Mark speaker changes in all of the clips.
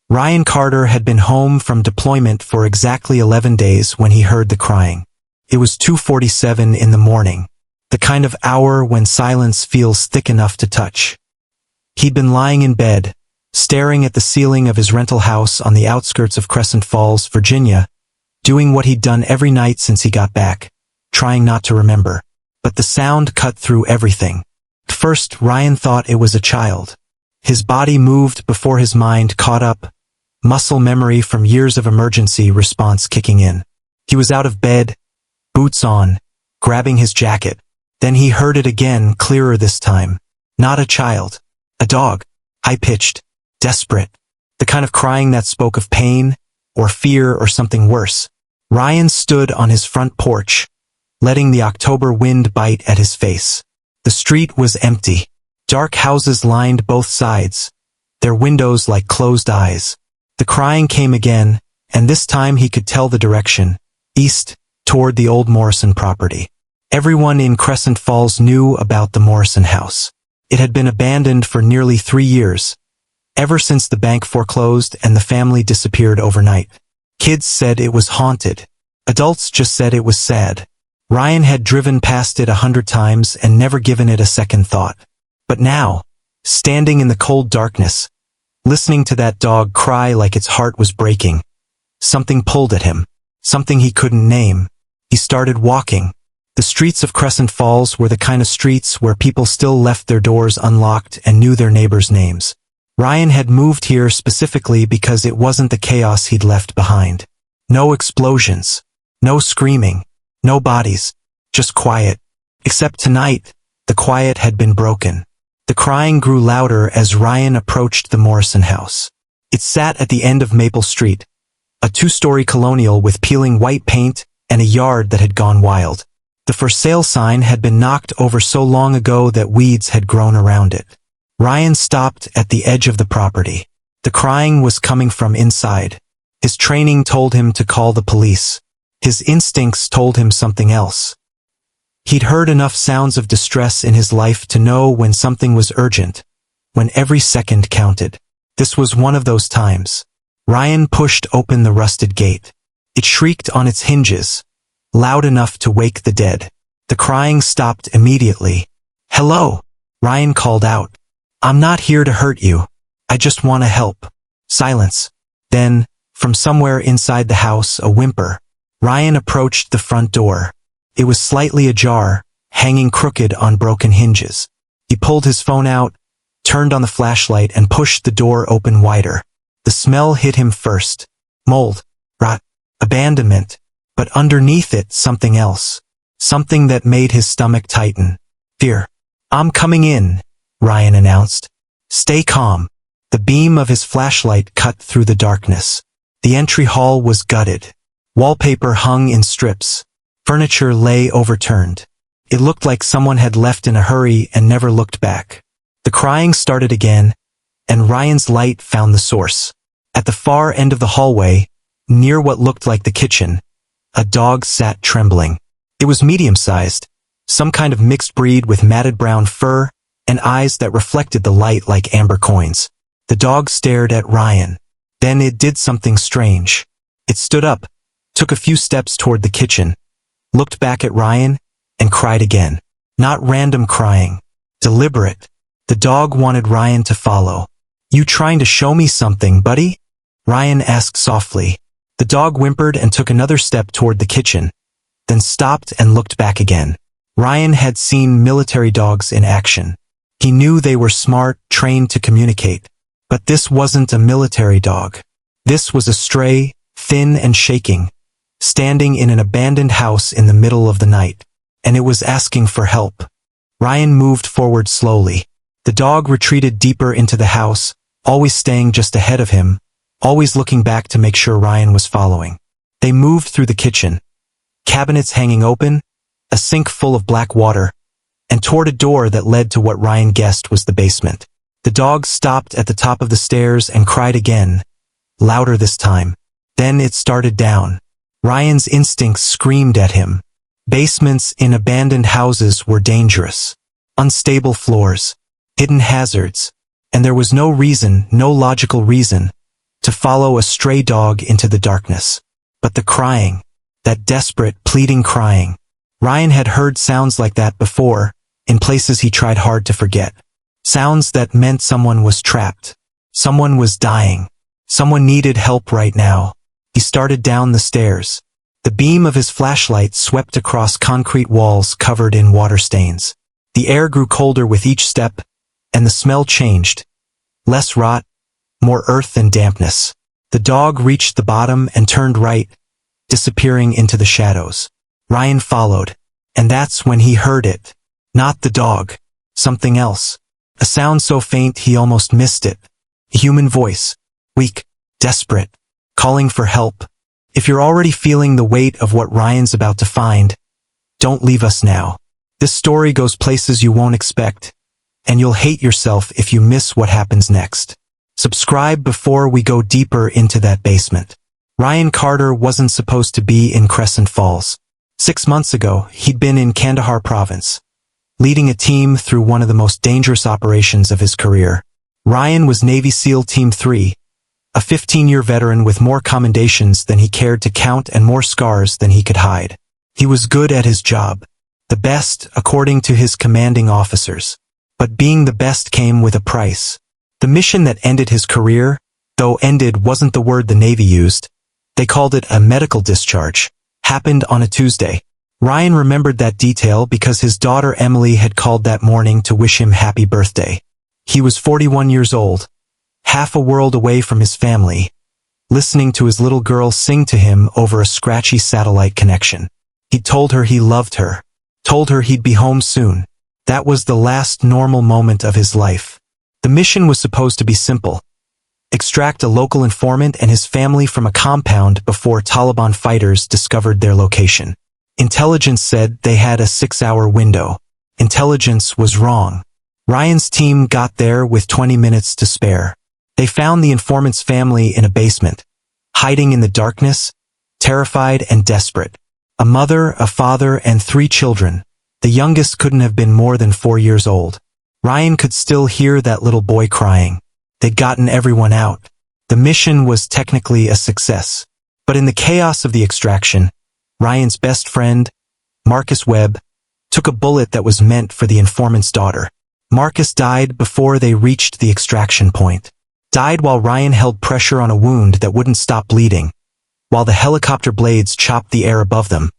Speaker 1: Ryan Carter had been home from deployment for exactly 11 days when he heard the crying. It was 2:47 in the morning, the kind of hour when silence feels thick enough to touch. He'd been lying in bed, staring at the ceiling of his rental house on the outskirts of Crescent Falls, Virginia, doing what he'd done every night since he got back, trying not to remember. But the sound cut through everything. At first, Ryan thought it was a child. His body moved before his mind caught up, muscle memory from years of emergency response kicking in. He was out of bed, boots on, grabbing his jacket. Then he heard it again, clearer this time. Not a child. A dog. High-pitched. Desperate. The kind of crying that spoke of pain, or fear, or something worse. Ryan stood on his front porch, letting the October wind bite at his face. The street was empty. Dark houses lined both sides, their windows like closed eyes. The crying came again, and this time he could tell the direction, east, toward the old Morrison property. Everyone in Crescent Falls knew about the Morrison house. It had been abandoned for nearly 3 years, ever since the bank foreclosed and the family disappeared overnight. Kids said it was haunted. Adults just said it was sad. Ryan had driven past it 100 times and never given it a second thought. But now, standing in the cold darkness, listening to that dog cry like its heart was breaking, something pulled at him, something he couldn't name. He started walking. The streets of Crescent Falls were the kind of streets where people still left their doors unlocked and knew their neighbors' names. Ryan had moved here specifically because it wasn't the chaos he'd left behind. No explosions, no screaming, no bodies, just quiet. Except tonight, the quiet had been broken. The crying grew louder as Ryan approached the Morrison house. It sat at the end of Maple Street, a 2-story colonial with peeling white paint and a yard that had gone wild. The for sale sign had been knocked over so long ago that weeds had grown around it. Ryan stopped at the edge of the property. The crying was coming from inside. His training told him to call the police. His instincts told him something else. He'd heard enough sounds of distress in his life to know when something was urgent, when every second counted. This was one of those times. Ryan pushed open the rusted gate. It shrieked on its hinges, loud enough to wake the dead. The crying stopped immediately. "Hello," Ryan called out. "I'm not here to hurt you. I just want to help." Silence. Then, from somewhere inside the house, a whimper. Ryan approached the front door. It was slightly ajar, hanging crooked on broken hinges. He pulled his phone out, turned on the flashlight, and pushed the door open wider. The smell hit him first. Mold, rot, abandonment. But underneath it, something else. Something that made his stomach tighten. Fear. "I'm coming in," Ryan announced. "Stay calm." The beam of his flashlight cut through the darkness. The entry hall was gutted. Wallpaper hung in strips. Furniture lay overturned. It looked like someone had left in a hurry and never looked back. The crying started again, and Ryan's light found the source. At the far end of the hallway, near what looked like the kitchen, a dog sat trembling. It was medium-sized, some kind of mixed breed with matted brown fur and eyes that reflected the light like amber coins. The dog stared at Ryan. Then it did something strange. It stood up, took a few steps toward the kitchen, looked back at Ryan, and cried again. Not random crying. Deliberate. The dog wanted Ryan to follow. "You trying to show me something, buddy?" Ryan asked softly. The dog whimpered and took another step toward the kitchen, then stopped and looked back again. Ryan had seen military dogs in action. He knew they were smart, trained to communicate. But this wasn't a military dog. This was a stray, thin and shaking, standing in an abandoned house in the middle of the night. And it was asking for help. Ryan moved forward slowly. The dog retreated deeper into the house, always staying just ahead of him, always looking back to make sure Ryan was following. They moved through the kitchen, cabinets hanging open, a sink full of black water, and toward a door that led to what Ryan guessed was the basement. The dog stopped at the top of the stairs and cried again, louder this time. Then it started down. Ryan's instincts screamed at him. Basements in abandoned houses were dangerous. Unstable floors, hidden hazards, and there was no reason, no logical reason, to follow a stray dog into the darkness. But the crying, that desperate, pleading crying. Ryan had heard sounds like that before, in places he tried hard to forget. Sounds that meant someone was trapped. Someone was dying. Someone needed help right now. He started down the stairs. The beam of his flashlight swept across concrete walls covered in water stains. The air grew colder with each step, and the smell changed. Less rot, more earth and dampness. The dog reached the bottom and turned right, disappearing into the shadows. Ryan followed, and that's when he heard it. Not the dog. Something else. A sound so faint he almost missed it. A human voice. Weak, desperate, calling for help. If you're already feeling the weight of what Ryan's about to find, don't leave us now. This story goes places you won't expect, and you'll hate yourself if you miss what happens next. Subscribe before we go deeper into that basement. Ryan Carter wasn't supposed to be in Crescent Falls. 6 months ago, he'd been in Kandahar province, leading a team through one of the most dangerous operations of his career. Ryan was Navy SEAL Team 3, a 15-year veteran with more commendations than he cared to count and more scars than he could hide. He was good at his job. The best, according to his commanding officers. But being the best came with a price. The mission that ended his career, though ended wasn't the word the Navy used, they called it a medical discharge, happened on a Tuesday. Ryan remembered that detail because his daughter Emily had called that morning to wish him happy birthday. He was 41 years old, half a world away from his family, listening to his little girl sing to him over a scratchy satellite connection. He told her he loved her, told her he'd be home soon. That was the last normal moment of his life. The mission was supposed to be simple. Extract a local informant and his family from a compound before Taliban fighters discovered their location. Intelligence said they had a 6-hour window. Intelligence was wrong. Ryan's team got there with 20 minutes to spare. They found the informant's family in a basement, hiding in the darkness, terrified and desperate. A mother, a father, and 3 children. The youngest couldn't have been more than 4 years old. Ryan could still hear that little boy crying. They'd gotten everyone out. The mission was technically a success. But in the chaos of the extraction, Ryan's best friend, Marcus Webb, took a bullet that was meant for the informant's daughter. Marcus died before they reached the extraction point. Died while Ryan held pressure on a wound that wouldn't stop bleeding, while the helicopter blades chopped the air above them,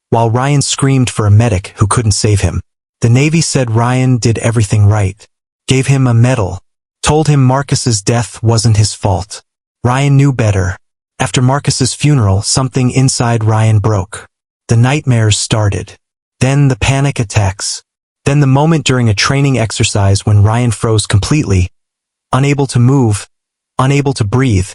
Speaker 1: while Ryan screamed for a medic who couldn't save him. The Navy said Ryan did everything right, gave him a medal, told him Marcus's death wasn't his fault. Ryan knew better. After Marcus's funeral, something inside Ryan broke. The nightmares started. Then the panic attacks. Then the moment during a training exercise when Ryan froze completely, unable to move, unable to breathe,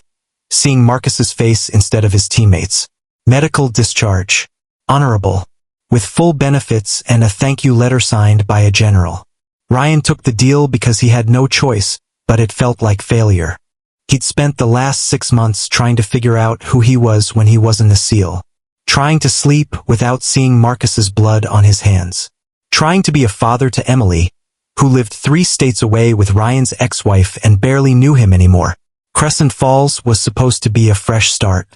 Speaker 1: seeing Marcus's face instead of his teammates. Medical discharge. Honorable. With full benefits and a thank you letter signed by a general. Ryan took the deal because he had no choice, but it felt like failure. He'd spent the last 6 months trying to figure out who he was when he wasn't a SEAL. Trying to sleep without seeing Marcus's blood on his hands. Trying to be a father to Emily, who lived 3 states away with Ryan's ex-wife and barely knew him anymore. Crescent Falls was supposed to be a fresh start.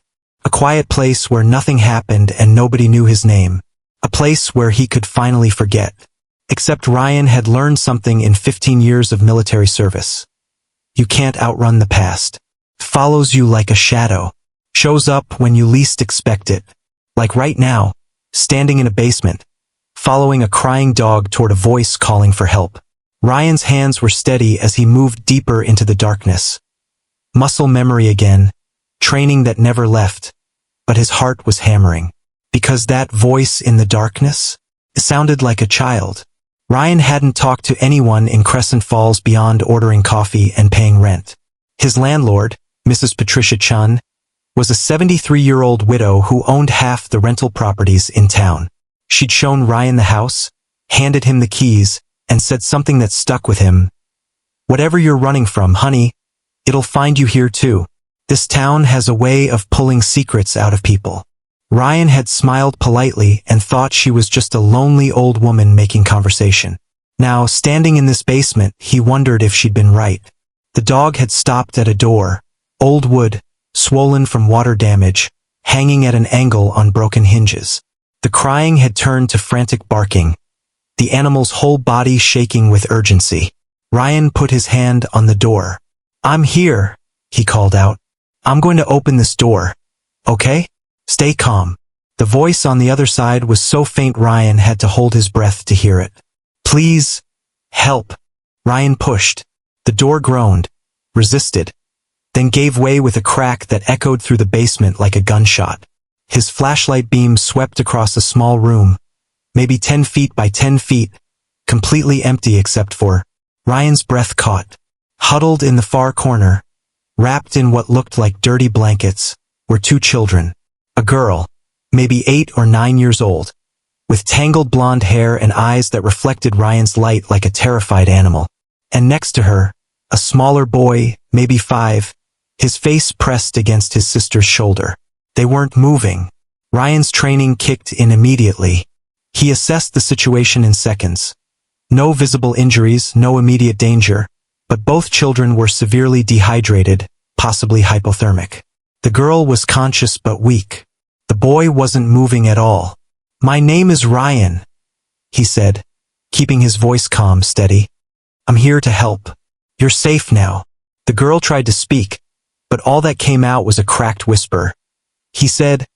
Speaker 1: A quiet place where nothing happened and nobody knew his name. A place where he could finally forget. Except Ryan had learned something in 15 years of military service. You can't outrun the past. It follows you like a shadow. Shows up when you least expect it. Like right now, standing in a basement, following a crying dog toward a voice calling for help. Ryan's hands were steady as he moved deeper into the darkness. Muscle memory again, training that never left, but his heart was hammering. Because that voice in the darkness, it sounded like a child. Ryan hadn't talked to anyone in Crescent Falls beyond ordering coffee and paying rent. His landlord, Mrs. Patricia Chun, was a 73-year-old widow who owned half the rental properties in town. She'd shown Ryan the house, handed him the keys, and said something that stuck with him. Whatever you're running from, honey, it'll find you here too. This town has a way of pulling secrets out of people. Ryan had smiled politely and thought she was just a lonely old woman making conversation. Now, standing in this basement, he wondered if she'd been right. The dog had stopped at a door, old wood, swollen from water damage, hanging at an angle on broken hinges. The crying had turned to frantic barking, the animal's whole body shaking with urgency. Ryan put his hand on the door. "I'm here," he called out. "I'm going to open this door. Okay? Stay calm." The voice on the other side was so faint Ryan had to hold his breath to hear it. "Please, help." Ryan pushed. The door groaned, resisted, then gave way with a crack that echoed through the basement like a gunshot. His flashlight beam swept across a small room, maybe 10 feet by 10 feet, completely empty except for Ryan's breath caught. Huddled in the far corner, wrapped in what looked like dirty blankets, were two children. A girl, maybe 8 or 9 years old, with tangled blonde hair and eyes that reflected Ryan's light like a terrified animal. And next to her, a smaller boy, maybe 5, his face pressed against his sister's shoulder. They weren't moving. Ryan's training kicked in immediately. He assessed the situation in seconds. No visible injuries, no immediate danger, but both children were severely dehydrated, possibly hypothermic. The girl was conscious but weak. The boy wasn't moving at all. "My name is Ryan," he said, keeping his voice calm, steady. "I'm here to help. You're safe now." The girl tried to speak, but all that came out was a cracked whisper. "He said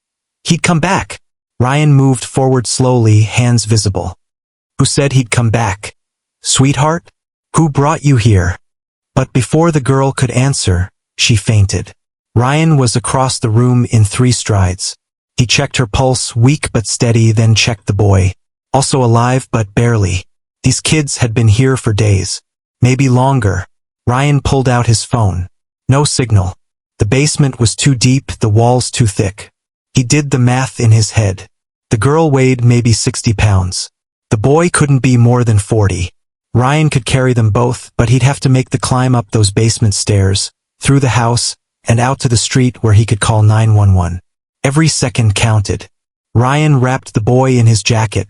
Speaker 1: he'd come back." Ryan moved forward slowly, hands visible. "Who said he'd come back? Sweetheart? Who brought you here?" But before the girl could answer, she fainted. Ryan was across the room in 3 strides. He checked her pulse, weak but steady, then checked the boy. Also alive but barely. These kids had been here for days. Maybe longer. Ryan pulled out his phone. No signal. The basement was too deep, the walls too thick. He did the math in his head. The girl weighed maybe 60 pounds. The boy couldn't be more than 40. Ryan could carry them both, but he'd have to make the climb up those basement stairs, through the house, and out to the street where he could call 911. Every second counted. Ryan wrapped the boy in his jacket,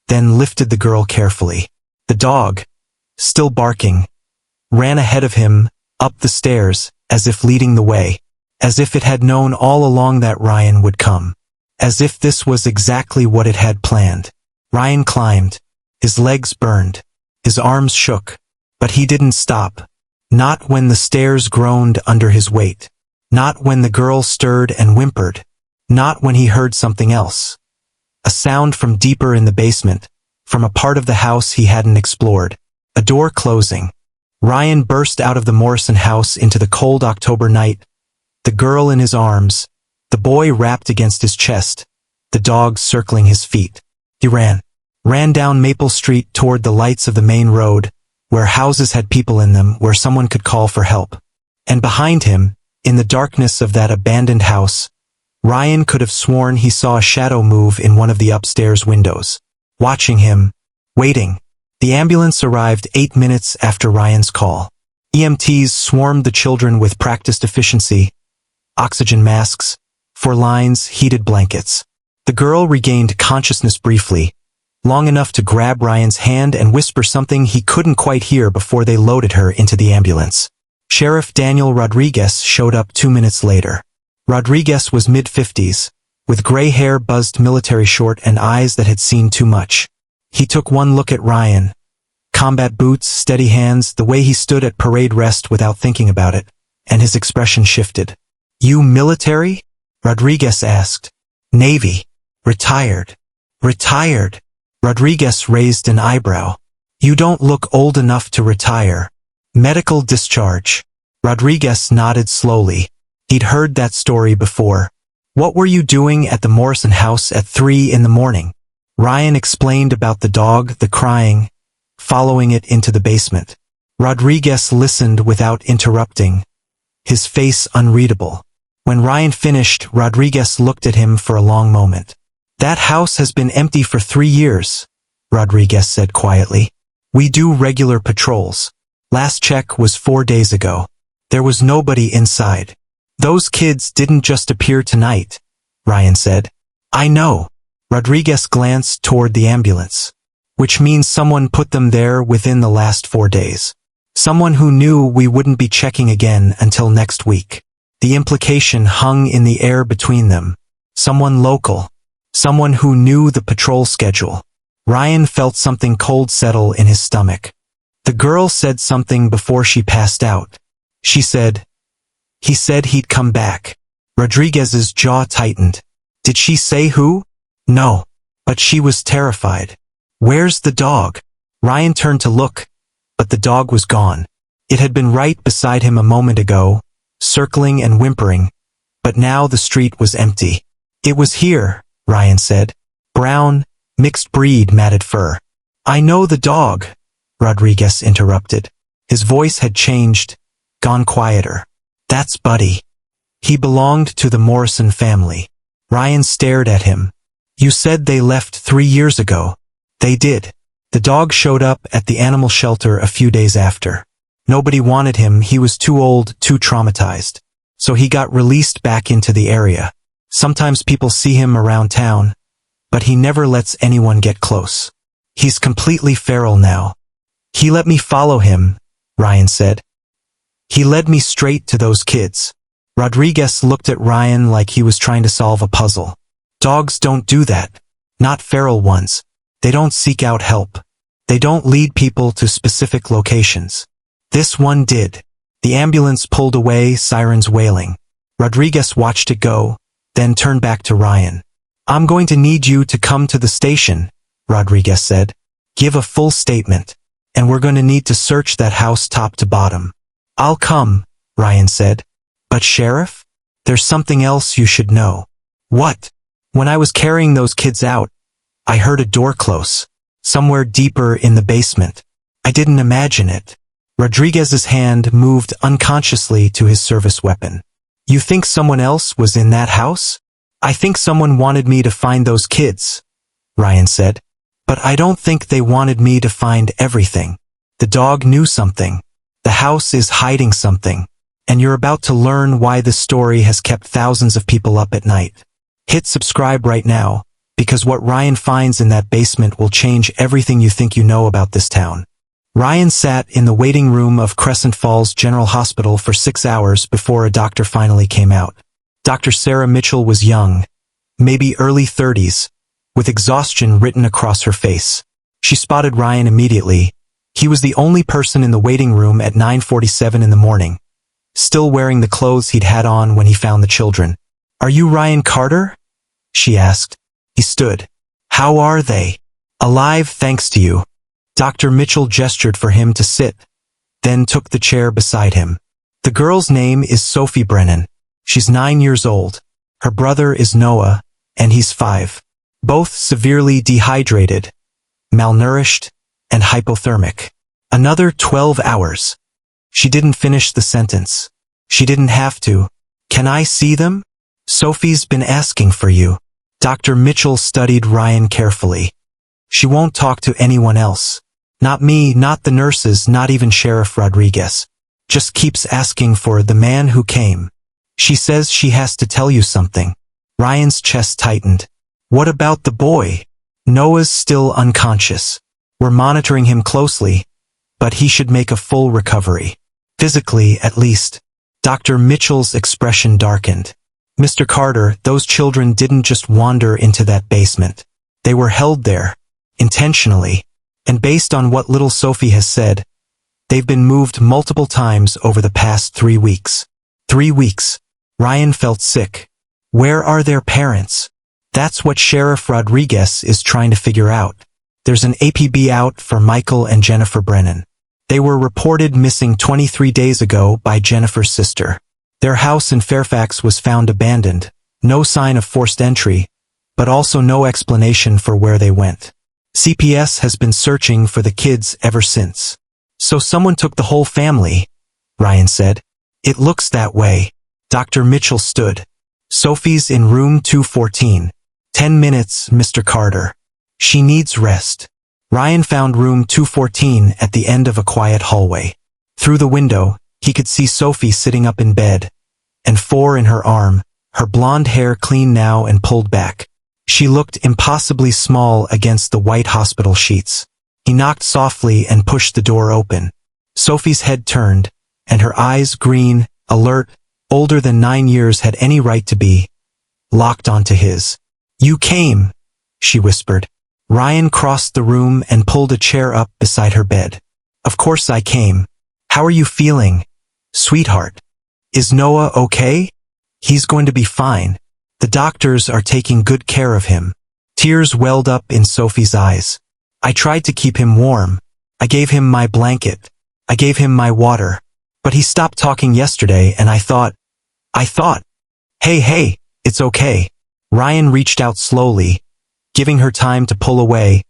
Speaker 1: then lifted the girl carefully. The dog, still barking, ran ahead of him, up the stairs, as if leading the way, as if it had known all along that Ryan would come, as if this was exactly what it had planned. Ryan climbed. His legs burned. His arms shook. But he didn't stop. Not when the stairs groaned under his weight. Not when the girl stirred and whimpered. Not when he heard something else. A sound from deeper in the basement, from a part of the house he hadn't explored. A door closing. Ryan burst out of the Morrison house into the cold October night, the girl in his arms, the boy wrapped against his chest, the dog circling his feet. He ran down Maple Street toward the lights of the main road, where houses had people in them, where someone could call for help. And behind him, in the darkness of that abandoned house, Ryan could have sworn he saw a shadow move in one of the upstairs windows, watching him, waiting. The ambulance arrived 8 minutes after Ryan's call. EMTs swarmed the children with practiced efficiency, oxygen masks, 4 lines, heated blankets. The girl regained consciousness briefly, long enough to grab Ryan's hand and whisper something he couldn't quite hear before they loaded her into the ambulance. Sheriff Daniel Rodriguez showed up 2 minutes later. Rodriguez was mid-50s, with gray hair, buzzed military short, and eyes that had seen too much. He took one look at Ryan. Combat boots, steady hands, the way he stood at parade rest without thinking about it, and his expression shifted. "You military?" Rodriguez asked. "Navy. Retired." "Retired?" Rodriguez raised an eyebrow. "You don't look old enough to retire." "Medical discharge." Rodriguez nodded slowly. He'd heard that story before. "What were you doing at the Morrison house at 3 in the morning?" Ryan explained about the dog, the crying, following it into the basement. Rodriguez listened without interrupting, his face unreadable. When Ryan finished, Rodriguez looked at him for a long moment. "That house has been empty for 3 years, Rodriguez said quietly. "We do regular patrols. Last check was 4 days ago. There was nobody inside." "Those kids didn't just appear tonight," Ryan said. "I know." Rodriguez glanced toward the ambulance. "Which means someone put them there within the last 4 days. Someone who knew we wouldn't be checking again until next week." The implication hung in the air between them. Someone local. Someone who knew the patrol schedule. Ryan felt something cold settle in his stomach. The girl said something before she passed out. She said, "He said he'd come back." Rodriguez's jaw tightened. Did she say who? No. But she was terrified. Where's the dog? Ryan turned to look, but the dog was gone. It had been right beside him a moment ago, circling and whimpering, but now the street was empty. It was here, Ryan said. Brown, mixed breed matted fur. I know the dog, Rodriguez interrupted. His voice had changed, gone quieter. That's Buddy. He belonged to the Morrison family. Ryan stared at him. You said they left 3 years ago. They did. The dog showed up at the animal shelter a few days after. Nobody wanted him, he was too old, too traumatized. So he got released back into the area. Sometimes people see him around town, but he never lets anyone get close. He's completely feral now. He let me follow him, Ryan said. He led me straight to those kids. Rodriguez looked at Ryan like he was trying to solve a puzzle. Dogs don't do that. Not feral ones. They don't seek out help. They don't lead people to specific locations. This one did. The ambulance pulled away, sirens wailing. Rodriguez watched it go, then turned back to Ryan. I'm going to need you to come to the station, Rodriguez said. Give a full statement. And we're going to need to search that house top to bottom. I'll come, Ryan said. But Sheriff? There's something else you should know. What? When I was carrying those kids out, I heard a door close, somewhere deeper in the basement. I didn't imagine it. Rodriguez's hand moved unconsciously to his service weapon. You think someone else was in that house? I think someone wanted me to find those kids, Ryan said. But I don't think they wanted me to find everything. The dog knew something. The house is hiding something. And you're about to learn why this story has kept thousands of people up at night. Hit subscribe right now, because what Ryan finds in that basement will change everything you think you know about this town. Ryan sat in the waiting room of Crescent Falls General Hospital for 6 hours before a doctor finally came out. Dr. Sarah Mitchell was young, maybe early 30s, with exhaustion written across her face. She spotted Ryan immediately. He was the only person in the waiting room at 9:47 in the morning, still wearing the clothes he'd had on when he found the children. Are you Ryan Carter? She asked. He stood. How are they? Alive, thanks to you. Dr. Mitchell gestured for him to sit, then took the chair beside him. The girl's name is Sophie Brennan. She's 9 years old. Her brother is Noah, and he's 5. Both severely dehydrated, malnourished, and hypothermic. Another 12 hours. She didn't finish the sentence. She didn't have to. Can I see them? Sophie's been asking for you. Dr. Mitchell studied Ryan carefully. She won't talk to anyone else. Not me, not the nurses, not even Sheriff Rodriguez. Just keeps asking for the man who came. She says she has to tell you something. Ryan's chest tightened. What about the boy? Noah's still unconscious. We're monitoring him closely, but he should make a full recovery. Physically, at least. Dr. Mitchell's expression darkened. Mr. Carter, those children didn't just wander into that basement. They were held there, intentionally, and based on what little Sophie has said, they've been moved multiple times over the past 3 weeks. 3 weeks. Ryan felt sick. Where are their parents? That's what Sheriff Rodriguez is trying to figure out. There's an APB out for Michael and Jennifer Brennan. They were reported missing 23 days ago by Jennifer's sister. Their house in Fairfax was found abandoned, no sign of forced entry, but also no explanation for where they went. CPS has been searching for the kids ever since. So someone took the whole family, Ryan said. It looks that way. Dr. Mitchell stood. Sophie's in room 214. 10 minutes, Mr. Carter. She needs rest. Ryan found room 214 at the end of a quiet hallway. Through the window, he could see Sophie sitting up in bed, and 4 in her arm, her blonde hair clean now and pulled back. She looked impossibly small against the white hospital sheets. He knocked softly and pushed the door open. Sophie's head turned, and her eyes green, alert, older than 9 years had any right to be, locked onto his. "You came," she whispered. Ryan crossed the room and pulled a chair up beside her bed. "Of course I came. How are you feeling, sweetheart? Is Noah okay?" "He's going to be fine. The doctors are taking good care of him." Tears welled up in Sophie's eyes. "I tried to keep him warm. I gave him my blanket. I gave him my water. But he stopped talking yesterday and I thought, hey, it's okay." Ryan reached out slowly, giving her time to pull away,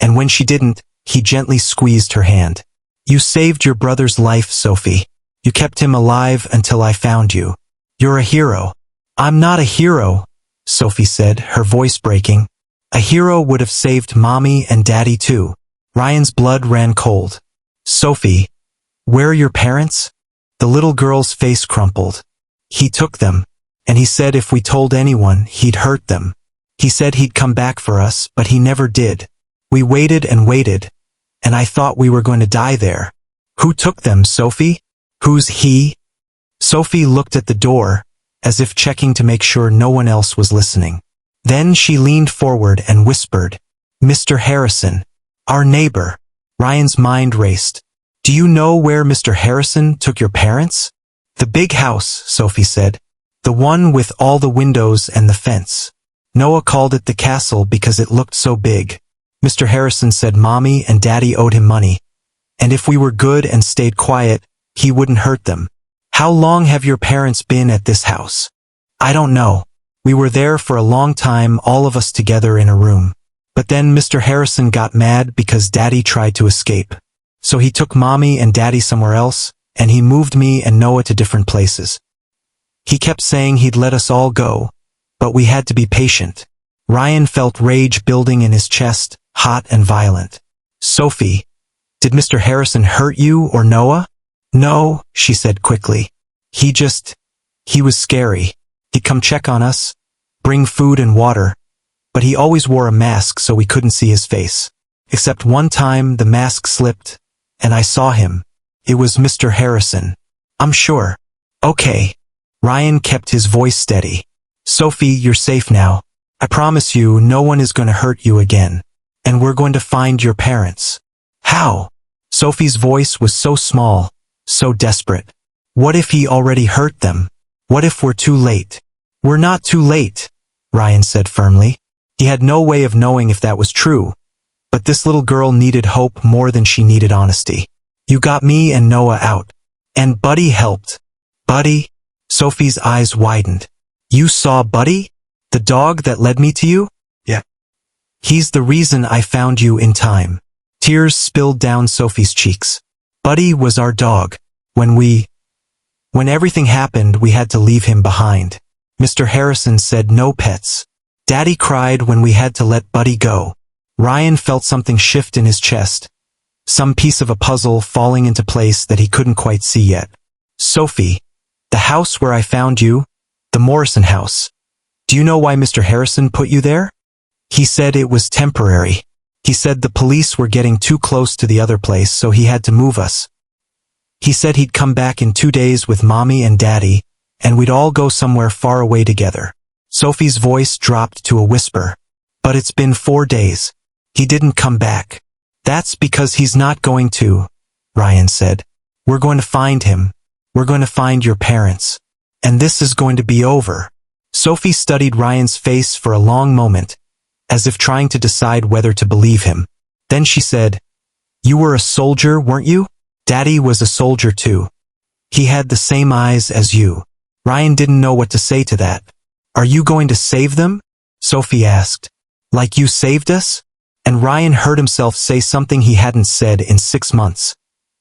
Speaker 1: and when she didn't, he gently squeezed her hand. "You saved your brother's life, Sophie. You kept him alive until I found you. You're a hero." "I'm not a hero," Sophie said, her voice breaking. "A hero would have saved Mommy and Daddy too." Ryan's blood ran cold. "Sophie, where are your parents?" The little girl's face crumpled. "He took them, and he said if we told anyone, he'd hurt them. He said he'd come back for us, but he never did. We waited and waited, and I thought we were going to die there." "Who took them, Sophie? Who's he?" Sophie looked at the door, as if checking to make sure no one else was listening. Then she leaned forward and whispered, "Mr. Harrison, our neighbor." Ryan's mind raced. "Do you know where Mr. Harrison took your parents?" "The big house," Sophie said. "The one with all the windows and the fence. Noah called it the castle because it looked so big. Mr. Harrison said Mommy and Daddy owed him money, and if we were good and stayed quiet, he wouldn't hurt them." "How long have your parents been at this house?" "I don't know. We were there for a long time, all of us together in a room. But then Mr. Harrison got mad because Daddy tried to escape. So he took Mommy and Daddy somewhere else, and he moved me and Noah to different places. He kept saying he'd let us all go, but we had to be patient." Ryan felt rage building in his chest, hot and violent. "Sophie, did Mr. Harrison hurt you or Noah?" "No," she said quickly. He was scary. He'd come check on us, bring food and water, but he always wore a mask so we couldn't see his face. Except one time the mask slipped, and I saw him. It was Mr. Harrison. I'm sure." "Okay." Ryan kept his voice steady. "Sophie, you're safe now. I promise you no one is going to hurt you again. And we're going to find your parents." "How?" Sophie's voice was so small, so desperate. "What if he already hurt them? What if we're too late?" "We're not too late," Ryan said firmly. He had no way of knowing if that was true, but this little girl needed hope more than she needed honesty. "You got me and Noah out. And Buddy helped." "Buddy?" Sophie's eyes widened. "You saw Buddy? The dog that led me to you?" "Yeah." "He's the reason I found you in time." Tears spilled down Sophie's cheeks. "Buddy was our dog. When everything happened, we had to leave him behind. Mr. Harrison said no pets. Daddy cried when we had to let Buddy go." Ryan felt something shift in his chest, some piece of a puzzle falling into place that he couldn't quite see yet. "Sophie, the house where I found you, the Morrison house. Do you know why Mr. Harrison put you there?" "He said it was temporary. He said the police were getting too close to the other place, so he had to move us. He said he'd come back in 2 days with Mommy and Daddy, and we'd all go somewhere far away together." Sophie's voice dropped to a whisper. "But it's been 4 days. He didn't come back." "That's because he's not going to," Ryan said. "We're going to find him. We're going to find your parents. And this is going to be over." Sophie studied Ryan's face for a long moment, as if trying to decide whether to believe him. Then she said, "You were a soldier, weren't you?" "Daddy was a soldier too. He had the same eyes as you." Ryan didn't know what to say to that. "Are you going to save them?" Sophie asked. "Like you saved us?" And Ryan heard himself say something he hadn't said in 6 months.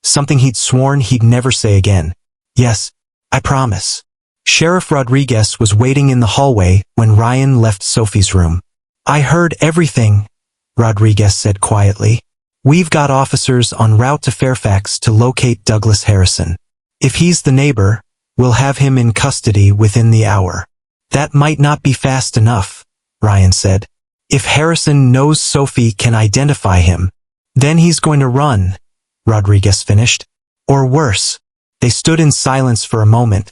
Speaker 1: Something he'd sworn he'd never say again. "Yes, I promise." Sheriff Rodriguez was waiting in the hallway when Ryan left Sophie's room. "I heard everything," Rodriguez said quietly. "We've got officers en route to Fairfax to locate Douglas Harrison. If he's the neighbor, we'll have him in custody within the hour." "That might not be fast enough," Ryan said. "If Harrison knows Sophie can identify him, then he's going to run," Rodriguez finished. "Or worse." They stood in silence for a moment,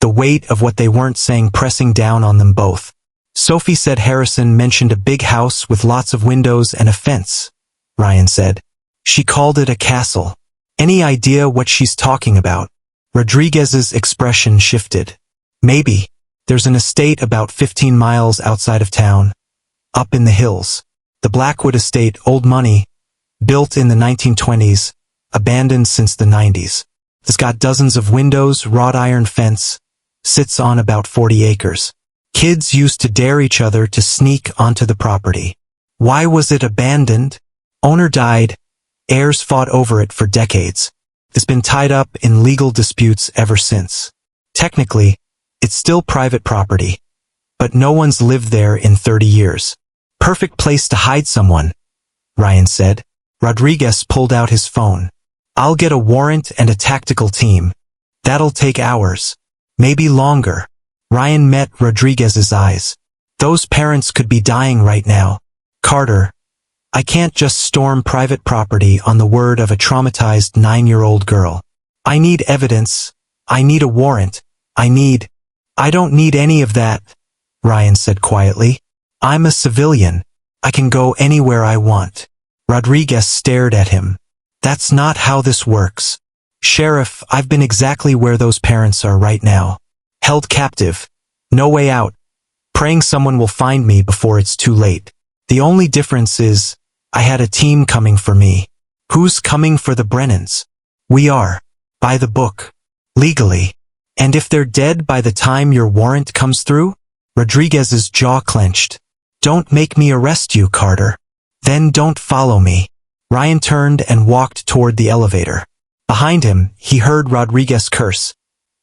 Speaker 1: the weight of what they weren't saying pressing down on them both. Sophie said Harrison mentioned a big house with lots of windows and a fence, Ryan said. She called it a castle. Any idea what she's talking about? Rodriguez's expression shifted. Maybe. There's an estate about 15 miles outside of town. Up in the hills. The Blackwood Estate, old money. Built in the 1920s. Abandoned since the 90s. It's got dozens of windows, wrought iron fence. Sits on about 40 acres. Kids used to dare each other to sneak onto the property. Why was it abandoned? Owner died. Heirs fought over it for decades. It's been tied up in legal disputes ever since. Technically, it's still private property. But no one's lived there in 30 years. Perfect place to hide someone, Ryan said. Rodriguez pulled out his phone. I'll get a warrant and a tactical team. That'll take hours. Maybe longer. Ryan met Rodriguez's eyes. Those parents could be dying right now. Carter, I can't just storm private property on the word of a traumatized 9-year-old girl. I need evidence. I need a warrant. I don't need any of that, Ryan said quietly. I'm a civilian. I can go anywhere I want. Rodriguez stared at him. That's not how this works. Sheriff, I've been exactly where those parents are right now. Held captive. No way out. Praying someone will find me before it's too late. The only difference is, I had a team coming for me. Who's coming for the Brennans? We are. By the book. Legally. And if they're dead by the time your warrant comes through? Rodriguez's jaw clenched. Don't make me arrest you, Carter. Then don't follow me. Ryan turned and walked toward the elevator. Behind him, he heard Rodriguez curse.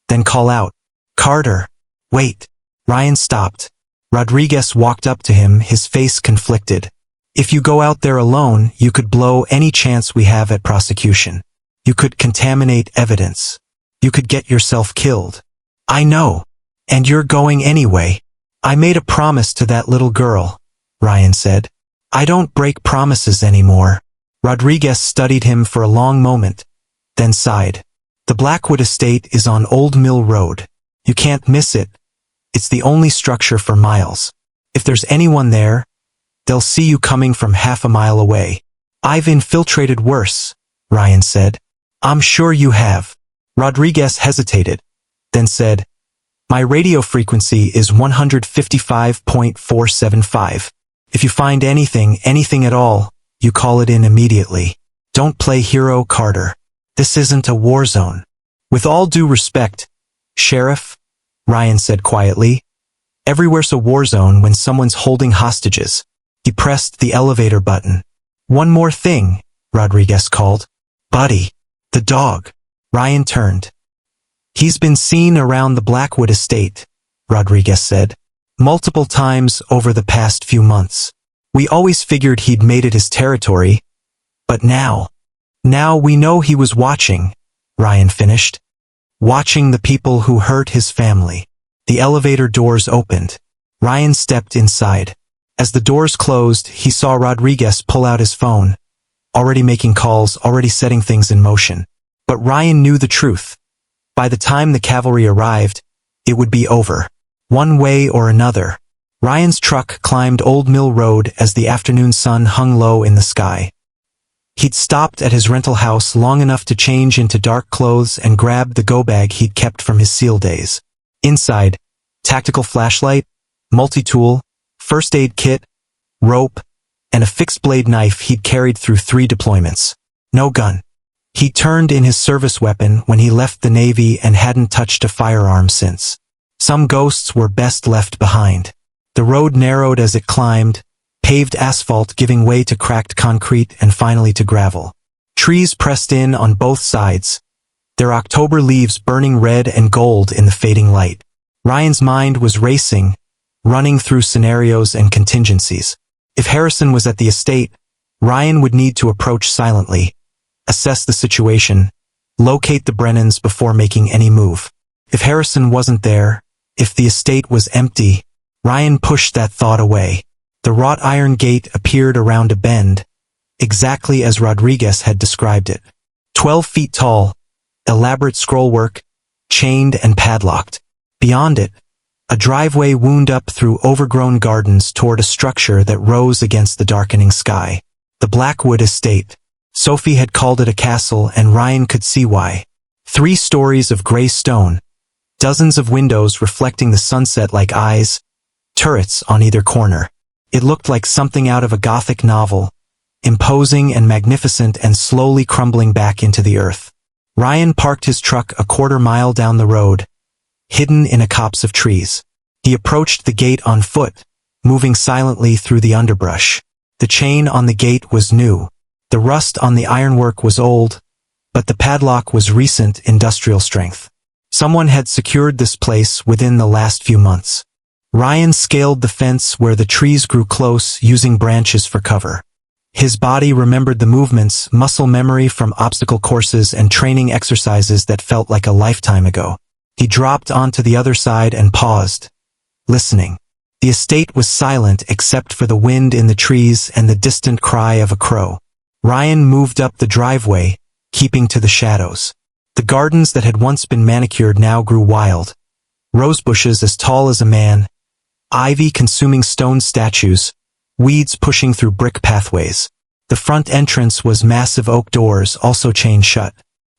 Speaker 1: Then call out. Carter. Wait. Ryan stopped. Rodriguez walked up to him, his face conflicted. If you go out there alone, you could blow any chance we have at prosecution. You could contaminate evidence. You could get yourself killed. I know. And you're going anyway. I made a promise to that little girl, Ryan said. I don't break promises anymore. Rodriguez studied him for a long moment, then sighed. The Blackwood Estate is on Old Mill Road. You can't miss it. It's the only structure for miles. If there's anyone there, they'll see you coming from half a mile away. I've infiltrated worse, Ryan said. I'm sure you have. Rodriguez hesitated, then said, My radio frequency is 155.475. If you find anything at all, you call it in immediately. Don't play hero, Carter. This isn't a war zone. With all due respect, Sheriff, Ryan said quietly, everywhere's a war zone when someone's holding hostages. He pressed the elevator button. One more thing, Rodriguez called. Buddy. The dog. Ryan turned. He's been seen around the Blackwood Estate, Rodriguez said, multiple times over the past few months. We always figured he'd made it his territory. But now we know he was watching, Ryan finished. Watching the people who hurt his family. The elevator doors opened. Ryan stepped inside. As the doors closed, he saw Rodriguez pull out his phone. Already making calls, already setting things in motion. But Ryan knew the truth. By the time the cavalry arrived, it would be over. One way or another. Ryan's truck climbed Old Mill Road as the afternoon sun hung low in the sky. He'd stopped at his rental house long enough to change into dark clothes and grab the go-bag he'd kept from his SEAL days. Inside, tactical flashlight, multi-tool, first aid kit, rope, and a fixed-blade knife he'd carried through 3 deployments. No gun. He turned in his service weapon when he left the Navy and hadn't touched a firearm since. Some ghosts were best left behind. The road narrowed as it climbed, paved asphalt giving way to cracked concrete and finally to gravel. Trees pressed in on both sides, their October leaves burning red and gold in the fading light. Ryan's mind was racing, running through scenarios and contingencies. If Harrison was at the estate, Ryan would need to approach silently, assess the situation, locate the Brennans before making any move. If Harrison wasn't there, if the estate was empty, Ryan pushed that thought away. The wrought iron gate appeared around a bend, exactly as Rodriguez had described it. 12 feet tall, elaborate scrollwork, chained and padlocked. Beyond it, a driveway wound up through overgrown gardens toward a structure that rose against the darkening sky. The Blackwood Estate. Sophie had called it a castle, and Ryan could see why. 3 stories of gray stone, dozens of windows reflecting the sunset like eyes, turrets on either corner. It looked like something out of a Gothic novel, imposing and magnificent and slowly crumbling back into the earth. Ryan parked his truck a quarter-mile down the road, hidden in a copse of trees. He approached the gate on foot, moving silently through the underbrush. The chain on the gate was new. The rust on the ironwork was old, but the padlock was recent industrial strength. Someone had secured this place within the last few months. Ryan scaled the fence where the trees grew close, using branches for cover. His body remembered the movements, muscle memory from obstacle courses and training exercises that felt like a lifetime ago. He dropped onto the other side and paused, listening. The estate was silent except for the wind in the trees and the distant cry of a crow. Ryan moved up the driveway, keeping to the shadows. The gardens that had once been manicured now grew wild. Rose bushes as tall as a man, ivy consuming stone statues, weeds pushing through brick pathways. The front entrance was massive oak doors, also chained shut.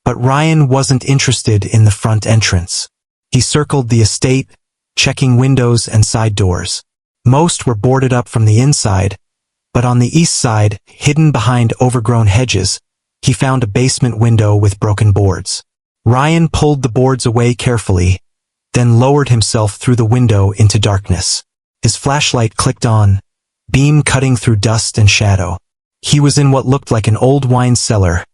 Speaker 1: But Ryan wasn't interested in the front entrance. He circled the estate, checking windows and side doors. Most were boarded up from the inside, but on the east side, hidden behind overgrown hedges, he found a basement window with broken boards. Ryan pulled the boards away carefully, then lowered himself through the window into darkness. His flashlight clicked on, beam cutting through dust and shadow. He was in what looked like an old wine cellar.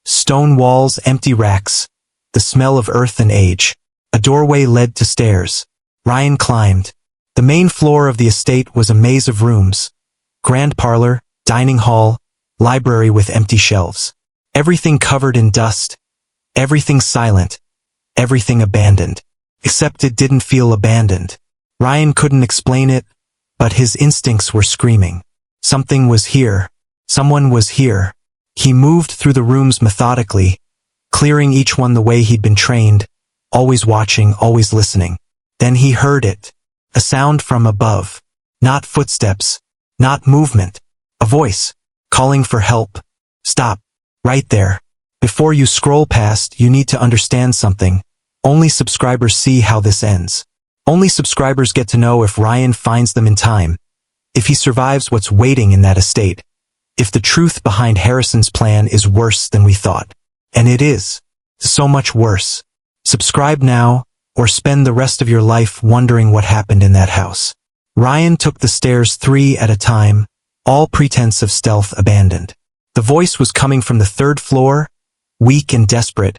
Speaker 1: Stone walls, empty racks, the smell of earth and age. A doorway led to stairs. Ryan climbed. The main floor of the estate was a maze of rooms. Grand parlor, dining hall, library with empty shelves. Everything covered in dust. Everything silent. Everything abandoned. Except it didn't feel abandoned. Ryan couldn't explain it, but his instincts were screaming. Something was here. Someone was here. He moved through the rooms methodically, clearing each one the way he'd been trained, always watching, always listening. Then he heard it. A sound from above. Not footsteps. Not movement. A voice. Calling for help. Stop. Right there. Before you scroll past, you need to understand something. Only subscribers see how this ends. Only subscribers get to know if Ryan finds them in time. If he survives what's waiting in that estate. If the truth behind Harrison's plan is worse than we thought. And it is. So much worse. Subscribe now, or spend the rest of your life wondering what happened in that house. Ryan took the stairs 3 at a time, all pretense of stealth abandoned. The voice was coming from the 3rd floor, weak and desperate,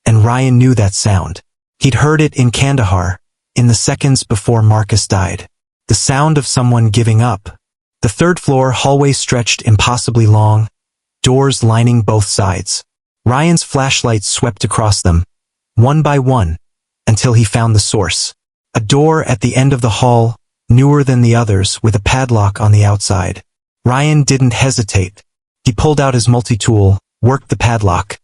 Speaker 1: and Ryan knew that sound. He'd heard it in Kandahar, in the seconds before Marcus died. The sound of someone giving up. The 3rd floor hallway stretched impossibly long, doors lining both sides. Ryan's flashlight swept across them, one by one, until he found the source. A door at the end of the hall, newer than the others, with a padlock on the outside. Ryan didn't hesitate. He pulled out his multi-tool, worked the padlock.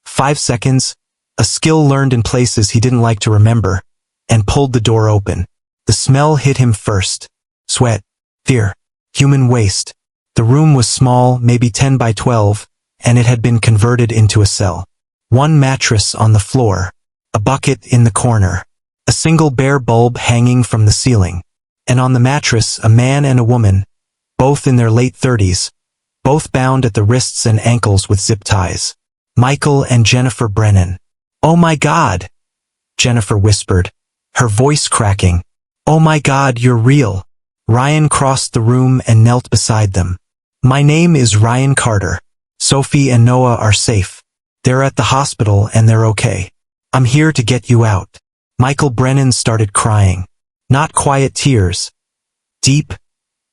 Speaker 1: 5 seconds, a skill learned in places he didn't like to remember, and pulled the door open. The smell hit him first. Sweat, fear, human waste. The room was small, maybe 10 by 12, and it had been converted into a cell. One mattress on the floor, a bucket in the corner, a single bare bulb hanging from the ceiling, and on the mattress a man and a woman, both in their late 30s, both bound at the wrists and ankles with zip ties. Michael and Jennifer Brennan. "Oh my God," Jennifer whispered, her voice cracking. "Oh my God, you're real." Ryan crossed the room and knelt beside them. "My name is Ryan Carter. Sophie and Noah are safe. They're at the hospital and they're okay. I'm here to get you out." Michael Brennan started crying. Not quiet tears. Deep,